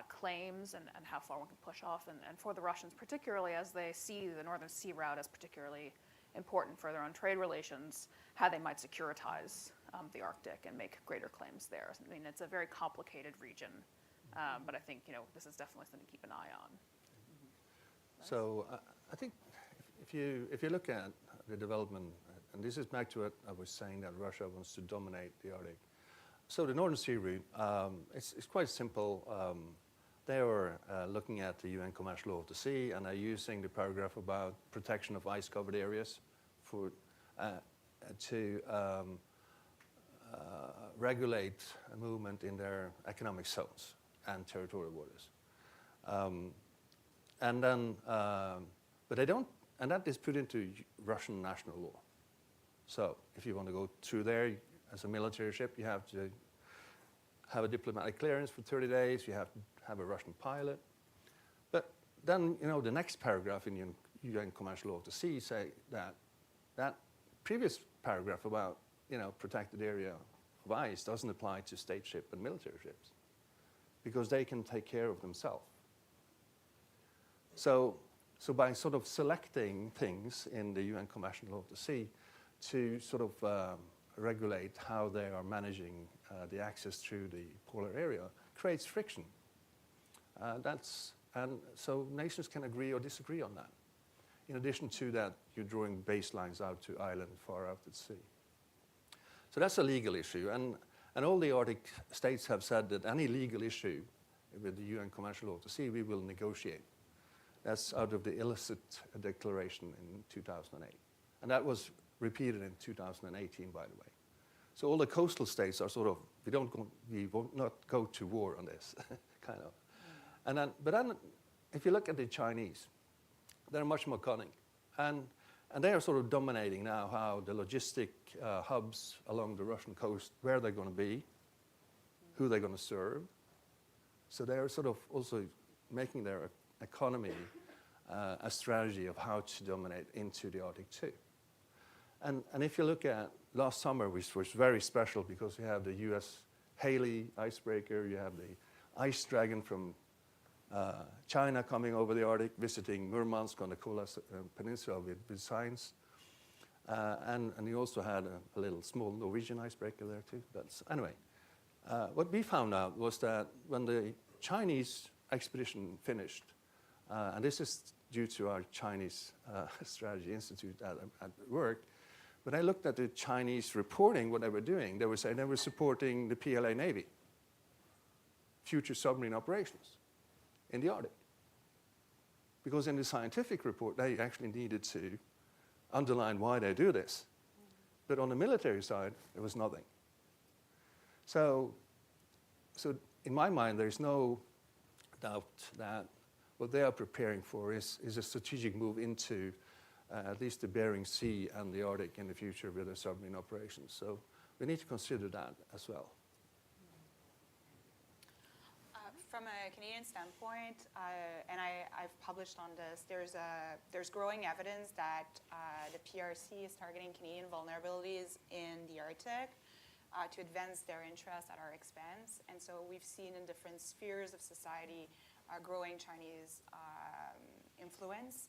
claims and how far one can push off. And for the Russians particularly, as they see the Northern Sea route as particularly important for their own trade relations, how they might securitize the Arctic and make greater claims there. I mean, it's a very complicated region, but I think this is definitely something to keep an eye on. So I think if you look at the development, and this is back to what I was saying, that Russia wants to dominate the Arctic. So the Northern Sea route, it's quite simple. They were looking at the UN Commercial Law of the Sea, and are using the paragraph about protection of ice-covered areas to regulate a movement in their economic zones and territorial waters. And then, but they don't, and that is put into Russian national law. So if you want to go through there as a military ship, you have to have a diplomatic clearance for 30 days, you have to have a Russian pilot. But then, the next paragraph in UN Commercial Law of the Sea say that previous paragraph about, protected area of ice doesn't apply to state ship and military ships, because they can take care of themselves. So by sort of selecting things in the UN Commercial Law of the Sea to sort of regulate how they are managing the access through the polar area creates friction. And so nations can agree or disagree on that. In addition to that, you're drawing baselines out to islands far out at sea. So that's a legal issue. And all the Arctic states have said that any legal issue with the UN Commercial Law of the Sea, we will negotiate. That's out of the illicit declaration in 2008. And that was repeated in 2018, by the way. So all the coastal states are sort of, we will not go to war on this, kind of. But then, if you look at the Chinese, they're much more cunning. And they are sort of dominating now how the logistic hubs along the Russian coast, where they're going to be, who they're going to serve. So they're sort of also making their economy a strategy of how to dominate into the Arctic too. And if you look at last summer, which was very special because you have the US Haley icebreaker, you have the ice dragon from China coming over the Arctic, visiting Murmansk on the Kola Peninsula with science. And you also had a little small Norwegian icebreaker there too. But anyway, what we found out was that when the Chinese expedition finished, and this is due to our Chinese Strategy Institute at work. But I looked at the Chinese reporting, what they were doing. They were saying they were supporting the PLA Navy, future submarine operations in the Arctic. Because in the scientific report, they actually needed to underline why they do this. But on the military side, there was nothing. So in my mind, there's no doubt that what they are preparing for is a strategic move into at least the Bering Sea and the Arctic in the future with their submarine operations. So we need to consider that as well. From a Canadian standpoint, and I've published on this, there's growing evidence that the PRC is targeting Canadian vulnerabilities in the Arctic to advance their interests at our expense. And so we've seen in different spheres of society growing Chinese influence.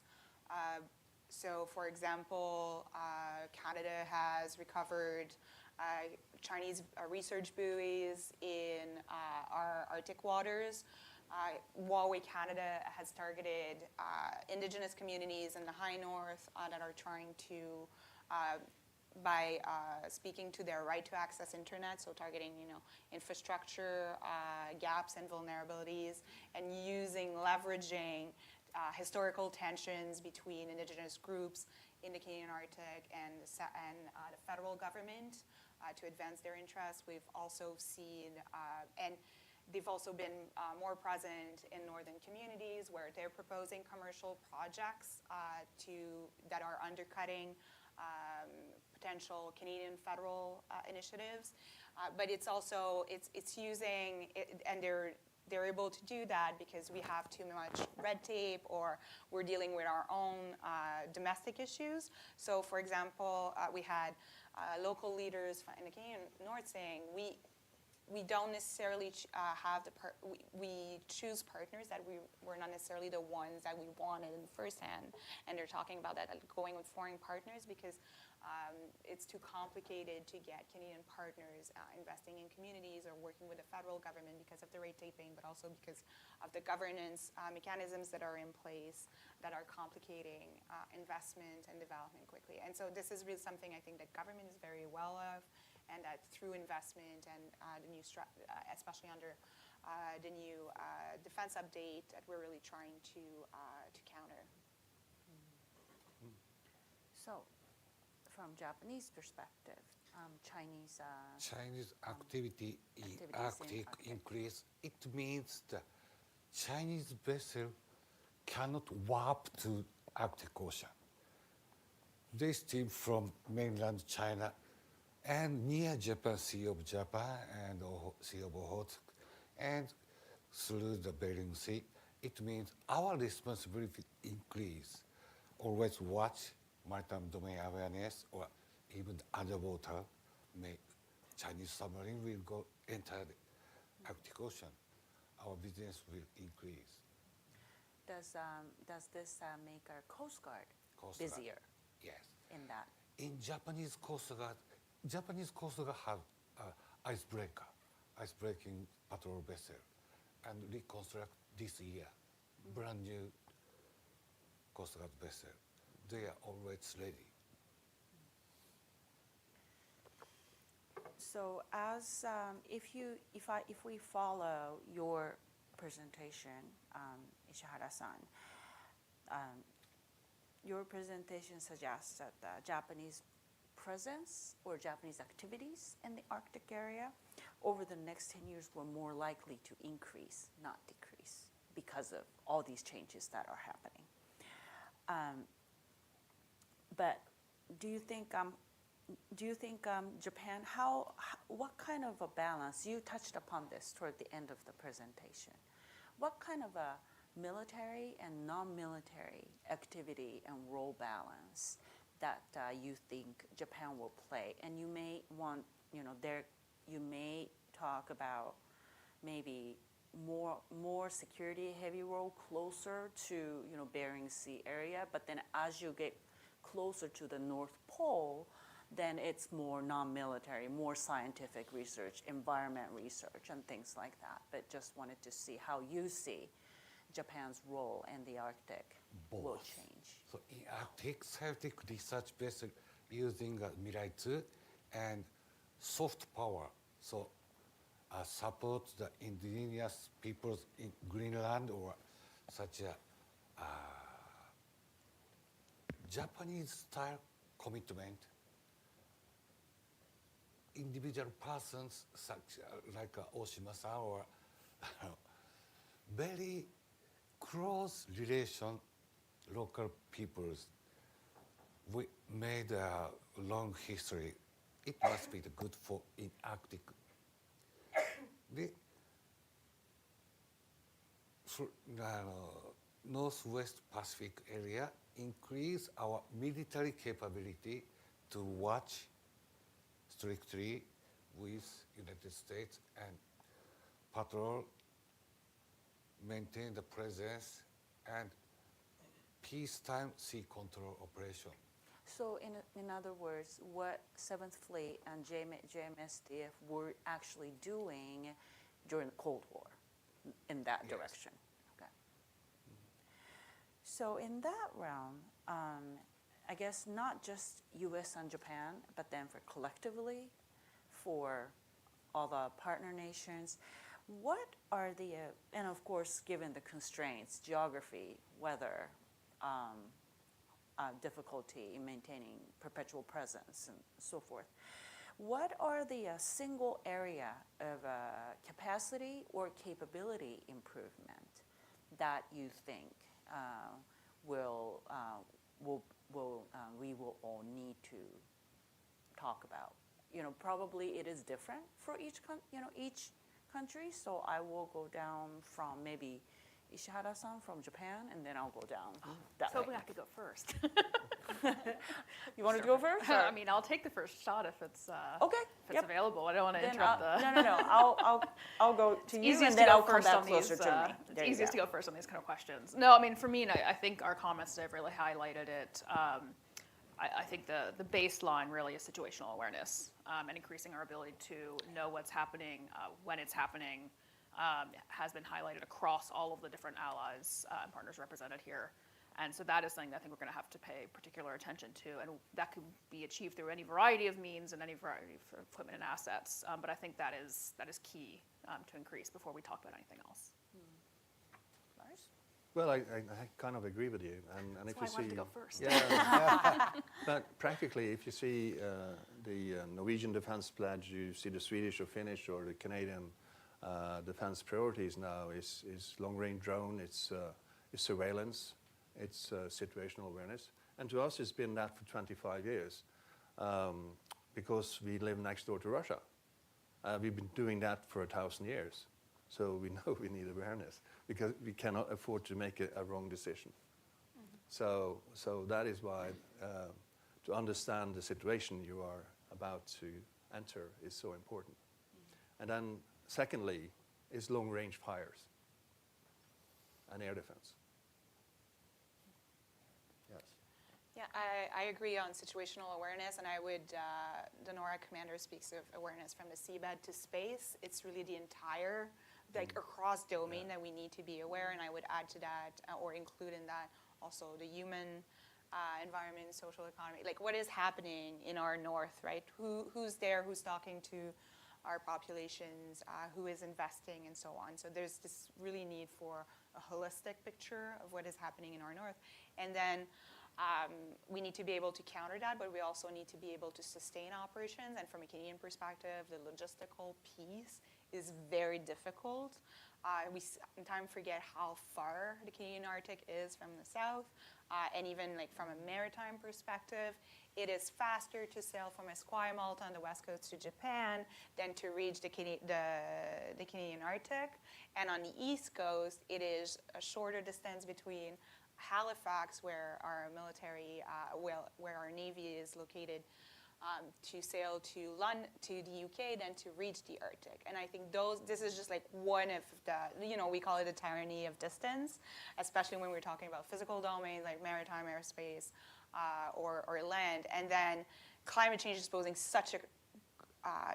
So for example, Canada has recovered Chinese research buoys in our Arctic waters. Huawei Canada has targeted indigenous communities in the high north that are trying to, by speaking to their right to access internet, so targeting infrastructure gaps and vulnerabilities, and leveraging historical tensions between indigenous groups in the Canadian Arctic and the federal government to advance their interests. We've also seen, and they've also been more present in northern communities where they're proposing commercial projects that are undercutting potential Canadian federal initiatives. But it's also, it's using, and they're able to do that because we have too much red tape or we're dealing with our own domestic issues. So for example, we had local leaders in the Canadian North saying we don't necessarily we choose partners that were not necessarily the ones that we wanted in the first hand. And they're talking about that, like going with foreign partners because it's too complicated to get Canadian partners investing in communities or working with the federal government because of the rate taping, but also because of the governance mechanisms that are in place that are complicating investment and development quickly. And so this is really something I think that government is very well of, and that through investment and the new, especially under the new defense update, that we're really trying to counter. So, from Japanese perspective, Chinese activity in activities Arctic increase. It means the Chinese vessel cannot warp to Arctic Ocean. They steam from mainland China and near Japan, Sea of Japan and Sea of Okhotsk, and through the Bering Sea. It means our responsibility increase. Always watch maritime domain awareness, or even underwater, Chinese submarine will enter the Arctic Ocean. Our business will increase. Does this make our Coast Guard Coast busier? Guard, yes. In that? In Japanese Coast Guard have icebreaking patrol vessel, and reconstruct this year, brand new Coast Guard vessel. They are always ready. So, as if we follow your presentation, Ishihara-san, your presentation suggests that the Japanese presence or Japanese activities in the Arctic area over the next 10 years were more likely to increase, not decrease, because of all these changes that are happening. But do you think Japan, what kind of a balance, you touched upon this toward the end of the presentation, what kind of a military and non-military activity and role balance that you think Japan will play? And you may want, you may talk about maybe more security heavy role closer to Bering Sea area, but then as you get closer to the North Pole, then it's more non-military, more scientific research, environment research, and things like that. But just wanted to see how you see Japan's role in the Arctic. both. will change. So in Arctic, scientific research based using Mirai 2 and soft power, so support the indigenous peoples in Greenland or such a Japanese style commitment. Individual persons such like Oshima-san or very close relation local peoples. We made a long history. It must be good for in Arctic. The Northwest Pacific area increase our military capability to watch strictly with United States and patrol, maintain the presence, and peacetime sea control operation. So in other words, what 7th Fleet and JMSDF were actually doing during the Cold War in that Yes. direction. Okay. So in that realm, I guess not just US and Japan, but then for collectively, for all the partner nations, what are the, and of course, given the constraints, geography, weather, difficulty in maintaining perpetual presence and so forth, what are the single area of capacity or capability improvement that you think we will all need to talk about? You know, probably it is different for each country. So I will go down from maybe Ishihara-san from Japan, and then I'll go down that So way. we have to go first. You want to go first? I mean, I'll take the first shot if it's Okay. if it's available. I don't want to Then interrupt the. No. I'll go to you, Easiest and to then go I'll come first back on closer these. to me. It's There you easiest go. to go first on these kind of questions. No, I mean, for me, and I think our comments today have really highlighted it. I think the baseline really is situational awareness and increasing our ability to know what's happening, when it's happening, has been highlighted across all of the different allies and partners represented here. And so that is something that I think we're going to have to pay particular attention to, and that could be achieved through any variety of means and any variety of equipment and assets. But I think that is key to increase before we talk about anything else. Lars? Well, I kind of agree with you. And That's if why you I wanted see, to go first. Yeah, but practically, if you see the Norwegian defense pledge, you see the Swedish or Finnish or the Canadian defense priorities now is long-range drone, it's surveillance, it's situational awareness. And to us, it's been that for 25 years because we live next door to Russia. We've been doing that for 1,000 years. So we know we need awareness because we cannot afford to make a wrong decision. So that is why to understand the situation you are about to enter is so important. And then secondly is long-range fires and air defense. Yes. Yeah, I agree on situational awareness, and I would, the NORAD commander speaks of awareness from the seabed to space. It's really the entire, like across domain that we need to be aware, and I would add to that, or include in that also the human environment, social economy, like what is happening in our north, right? Who's there, who's talking to our populations, who is investing, and so on. So there's this really need for a holistic picture of what is happening in our north. And then we need to be able to counter that, but we also need to be able to sustain operations. And from a Canadian perspective, the logistical piece is very difficult. We sometimes forget how far the Canadian Arctic is from the south. And even like from a maritime perspective, it is faster to sail from Esquimalt on the west coast to Japan than to reach the Canadian Arctic. And on the east coast, it is a shorter distance between Halifax, where our military, where our Navy is located, to sail to London, to the UK, than to reach the Arctic. And I think this is just like one of the, we call it the tyranny of distance, especially when we're talking about physical domains like maritime, airspace, or land. And then climate change is posing such a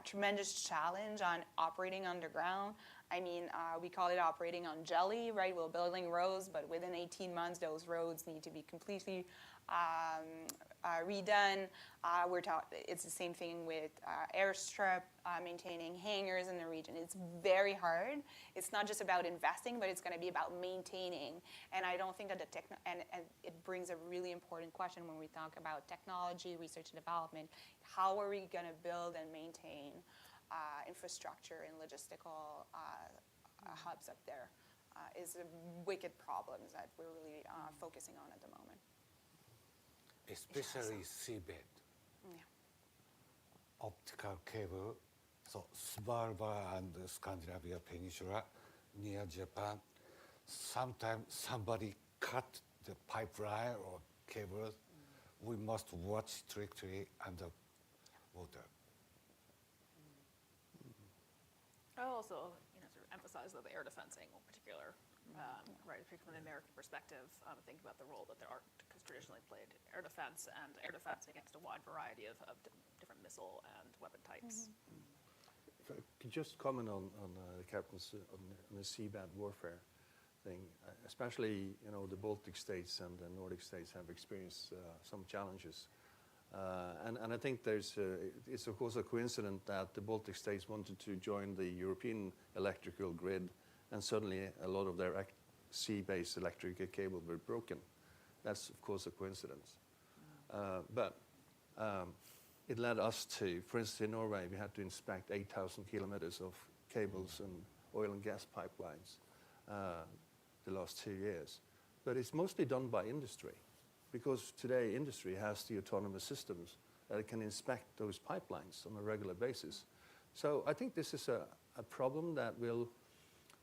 tremendous challenge on operating underground. I mean, we call it operating on jelly, right? We're building roads, but within 18 months, those roads need to be completely redone. It's the same thing with airstrip, maintaining hangars in the region. It's very hard. It's not just about investing, but it's going to be about maintaining. And I don't think that and it brings a really important question when we talk about technology, research and development. How are we going to build and maintain infrastructure and logistical hubs up there? Is a wicked problem that we're really focusing on at the moment. Especially seabed. Yeah. Optical cable, so Svalbard and the Scandinavia Peninsula near Japan. Sometimes somebody cut the pipeline or cables. We must watch strictly underwater. I'll also, sort of emphasize that the air defensing in particular, right, from an American perspective, think about the role that the Arctic has traditionally played air defense against a wide variety of different missile and weapon types. If I could just comment on the captain's on the seabed warfare thing, especially the Baltic states and the Nordic states have experienced some challenges. And I think it's of course a coincidence that the Baltic states wanted to join the European electrical grid, and suddenly a lot of their sea-based electrical cable were broken. That's of course a coincidence. But it led us to, for instance, in Norway, we had to inspect 8,000 kilometers of cables and oil and gas pipelines the last 2 years. But it's mostly done by industry, because today industry has the autonomous systems that can inspect those pipelines on a regular basis. So I think this is a problem that will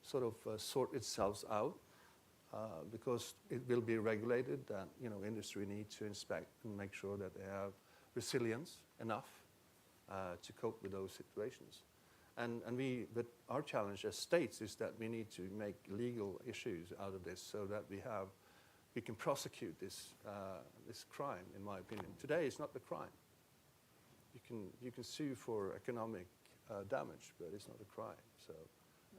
sort of sort itself out because it will be regulated that industry needs to inspect and make sure that they have resilience enough to cope with those situations. But our challenge as states is that we need to make legal issues out of this so that we can prosecute this crime, in my opinion. Today, it's not the crime. You can sue for economic damage, but it's not a crime. So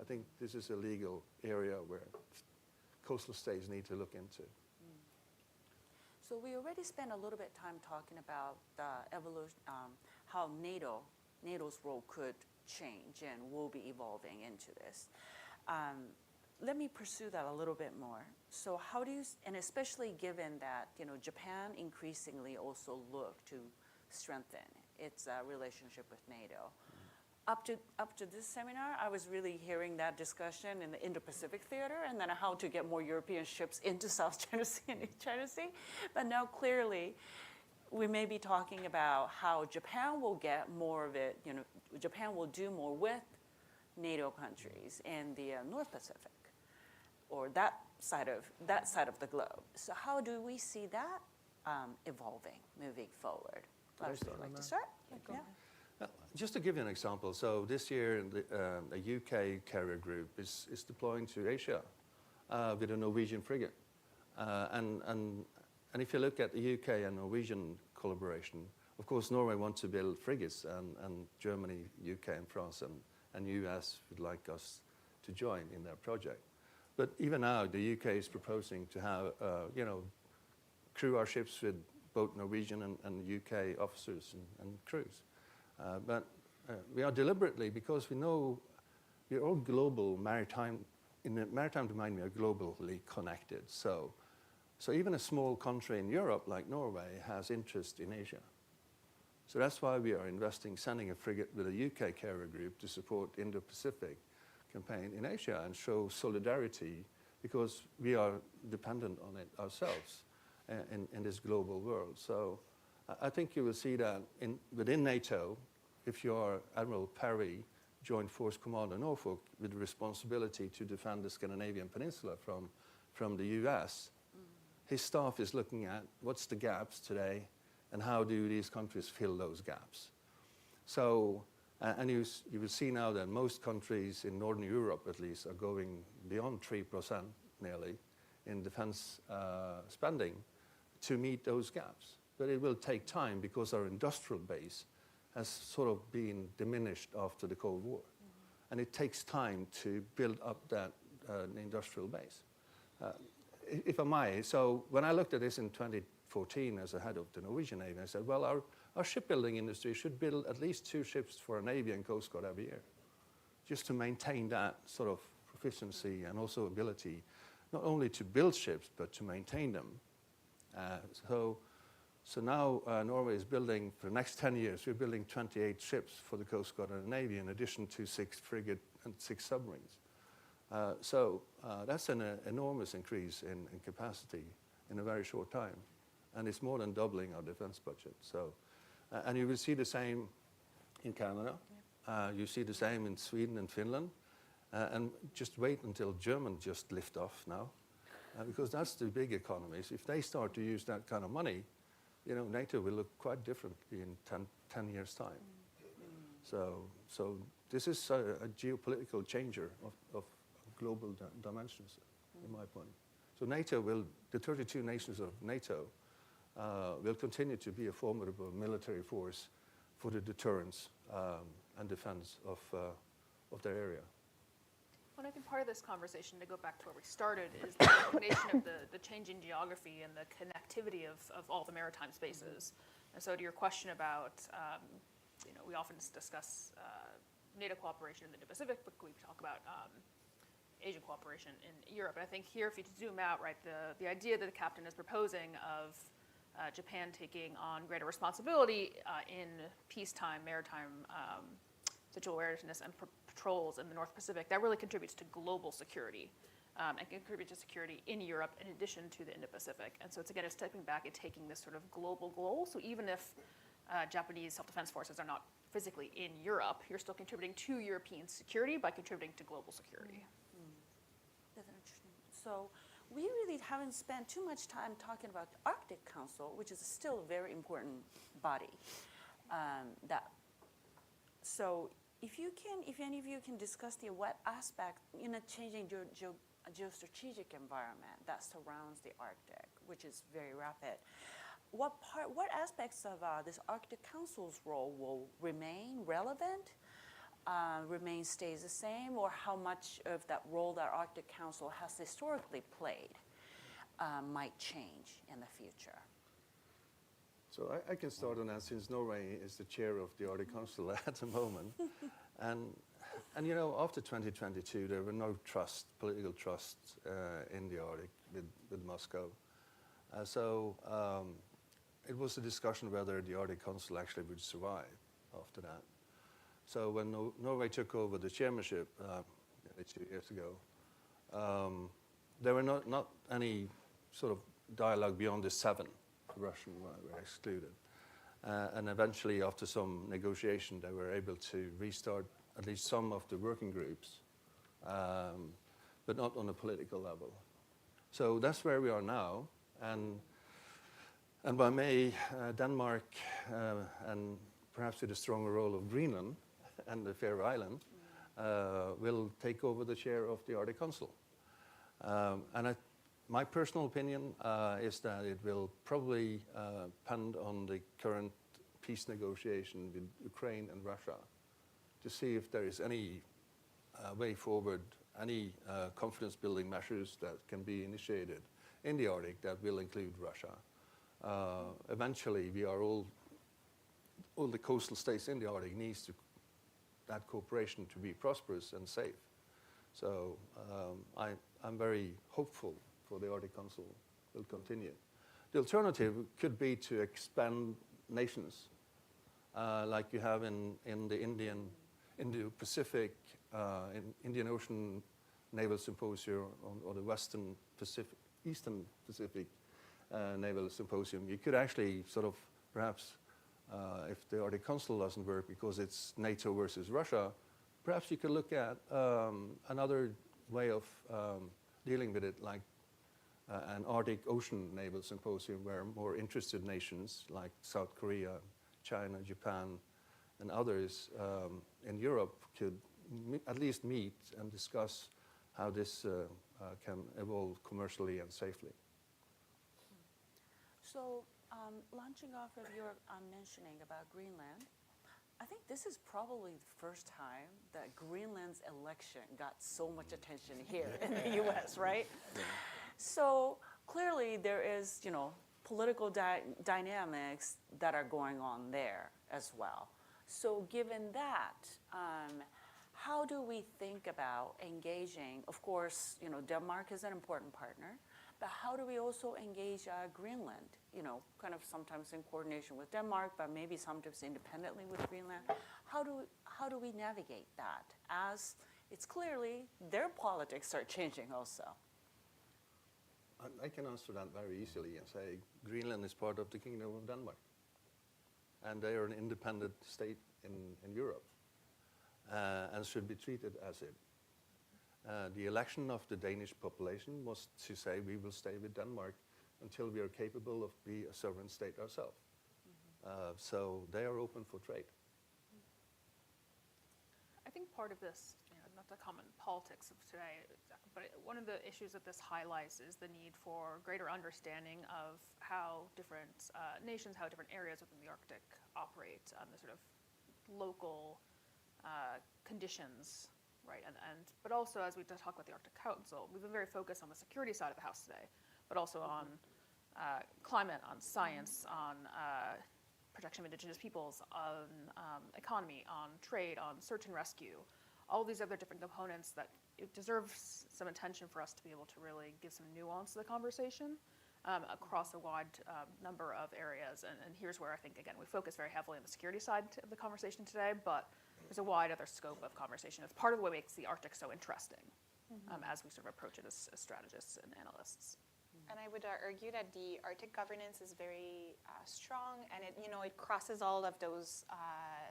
I think this is a legal area where coastal states need to look into. So we already spent a little bit of time talking about the evolution, how NATO's role could change and will be evolving into this. Let me pursue that a little bit more. So how do you, and especially given that Japan increasingly also look to strengthen its relationship with NATO. Up to this seminar, I was really hearing that discussion in the Indo-Pacific theater, and then how to get more European ships into South China Sea and East China Sea. But now clearly, we may be talking about how Japan will get more of it. Japan will do more with NATO countries in the North Pacific, or that side of the globe. So how do we see that evolving, moving forward? Lars, would you like to start? Yeah. Just to give you an example, so this year a UK carrier group is deploying to Asia with a Norwegian frigate. And if you look at the UK and Norwegian collaboration, of course Norway wants to build frigates, and Germany, UK and France and US would like us to join in their project. But even now the UK is proposing to have crew our ships with both Norwegian and UK officers and crews. But we are deliberately, because we know we're all global in the maritime domain, we are globally connected. So even a small country in Europe like Norway has interest in Asia. So that's why we are sending a frigate with a UK carrier group to support Indo-Pacific campaign in Asia and show solidarity, because we are dependent on it ourselves in this global world. So I think you will see that within NATO, if you are Admiral Perry, Joint Force Commander Norfolk, with the responsibility to defend the Scandinavian Peninsula from the US, his staff is looking at what's the gaps today and how do these countries fill those gaps. So, and you will see now that most countries in Northern Europe, at least, are going beyond 3% nearly in defense spending to meet those gaps. But it will take time because our industrial base has sort of been diminished after the Cold War. and it takes time to build up that industrial base. If I may, so when I looked at this in 2014 as a head of the Norwegian Navy, I said, well, our shipbuilding industry should build at least 2 ships for a Navy and Coast Guard every year, just to maintain that sort of proficiency and also ability, not only to build ships, but to maintain them. So now Norway is building, for the next 10 years, we're building 28 ships for the Coast Guard and the Navy, in addition to 6 frigates and 6 submarines. So that's an enormous increase in capacity in a very short time. And it's more than doubling our defense budget. So, and you will see the same in Canada. You see the same in Sweden and Finland. And just wait until Germany just lift off now. Because that's the big economies. If they start to use that kind of money, you know, NATO will look quite differently in 10 years' time. So this is a geopolitical changer of global dimensions, in my point. So NATO will, the 32 nations of NATO will continue to be a formidable military force for the deterrence and defense of their area. Well, I think part of this conversation, to go back to where we started, is the combination of the changing geography and the connectivity of all the maritime spaces. And so to your question about, you know, we often discuss NATO cooperation in the Indo-Pacific, but we talk about Asian cooperation in Europe. And I think here, if you zoom out, right, the idea that the captain is proposing of Japan taking on greater responsibility in peacetime maritime situational awareness and patrols in the North Pacific, that really contributes to global security and contributes to security in Europe in addition to the Indo-Pacific. And so it's, again, stepping back and taking this sort of global goal. So even if Japanese self-defense forces are not physically in Europe, you're still contributing to European security by contributing to global security. That's interesting. So we really haven't spent too much time talking about the Arctic Council, which is still a very important body. So if any of you can discuss what aspect in a changing geostrategic environment that surrounds the Arctic, which is very rapid, what aspects of this Arctic Council's role will remain relevant, stays the same, or how much of that role that Arctic Council has historically played might change in the future? So I can start on that, since Norway is the chair of the Arctic Council at the moment. And you know, after 2022, there were no political trust in the Arctic with Moscow. So it was a discussion whether the Arctic Council actually would survive after that. So when Norway took over the chairmanship 2 years ago, there were not any sort of dialogue beyond the 7. Russian were excluded. And eventually, after some negotiation, they were able to restart at least some of the working groups, but not on a political level. So that's where we are now. And by May, Denmark, and perhaps with a stronger role of Greenland and the Faroe Islands, will take over the chair of the Arctic Council. And my personal opinion is that it will probably depend on the current peace negotiation with Ukraine and Russia to see if there is any way forward, any confidence-building measures that can be initiated in the Arctic that will include Russia. Eventually, we are all the coastal states in the Arctic needs that cooperation to be prosperous and safe. So I'm very hopeful for the Arctic Council will continue. The alternative could be to expand nations, like you have in the Indo-Pacific, Indian Ocean Naval Symposium, or the Eastern Pacific Naval Symposium. You could actually sort of perhaps, if the Arctic Council doesn't work because it's NATO versus Russia, perhaps you could look at another way of dealing with it, like an Arctic Ocean Naval Symposium, where more interested nations like South Korea, China, Japan, and others in Europe could at least meet and discuss how this can evolve commercially and safely. So launching off of your mentioning about Greenland, I think this is probably the first time that Greenland's election got so much attention here in the U.S., right? So clearly there is, political dynamics that are going on there as well. So given that, how do we think about engaging? Of course, Denmark is an important partner, but how do we also engage Greenland? Kind of sometimes in coordination with Denmark, but maybe sometimes independently with Greenland. How do we navigate that, as it's clearly their politics are changing also? I can answer that very easily and say Greenland is part of the Kingdom of Denmark, and they are an independent state in Europe, and should be treated as it. The election of the Danish population was to say we will stay with Denmark until we are capable of being a sovereign state ourselves. So they are open for trade. I think part of this, not to comment politics of today, but one of the issues that this highlights is the need for greater understanding of how different nations, how different areas within the Arctic operate, the sort of local conditions, right? But also, as we talk about the Arctic Council, we've been very focused on the security side of the house today, but also on climate, on science, on protection of indigenous peoples, on economy, on trade, on search and rescue, all these other different components that it deserves some attention for us to be able to really give some nuance to the conversation across a wide number of areas. And here's where I think, again, we focus very heavily on the security side of the conversation today, but there's a wide other scope of conversation. It's part of what makes the Arctic so interesting as we sort of approach it as strategists and analysts. And I would argue that the Arctic governance is very strong, and it crosses all of those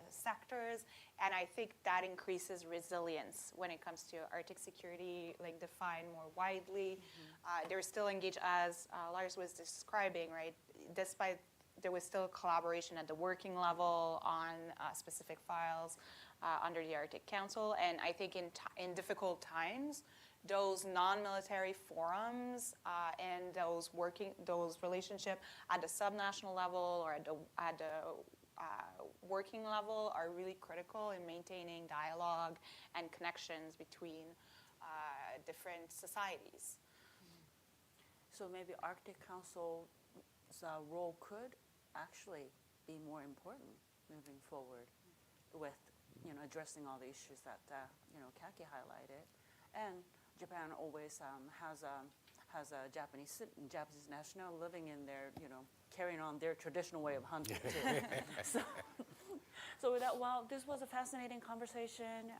sectors, and I think that increases resilience when it comes to Arctic security, like defined more widely. They're still engaged, as Lars was describing, right? Despite there was still collaboration at the working level on specific files under the Arctic Council, and I think in difficult times, those non-military forums and those relationships at the subnational level or at the working level are really critical in maintaining dialogue and connections between different societies. So maybe Arctic Council's role could actually be more important moving forward with addressing all the issues that Kaki highlighted. And Japan always has a Japanese national living in there, carrying on their traditional way of hunting too. So with that, well, this was a fascinating conversation.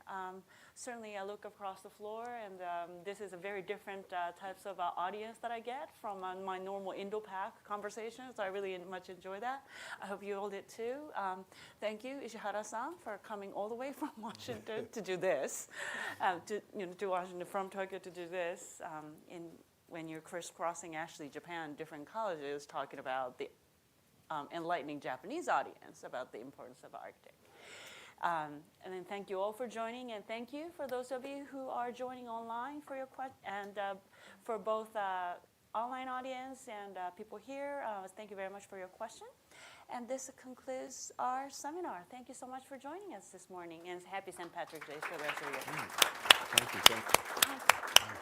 Certainly, I look across the floor, and this is a very different types of audience that I get from my normal Indo-Pac conversations. I really much enjoy that. I hope you all did too. Thank you, Ishihara-san, for coming all the way from Washington to do this, to Washington from Tokyo to do this. When you're crisscrossing actually Japan, different colleges talking about the enlightening Japanese audience about the importance of Arctic. And then thank you all for joining, and thank you for those of you who are joining online for your questions, and for both online audience and people here. Thank you very much for your question. And this concludes our seminar. Thank you so much for joining us this morning, and happy St. Patrick's Day for the rest of you. Thank you.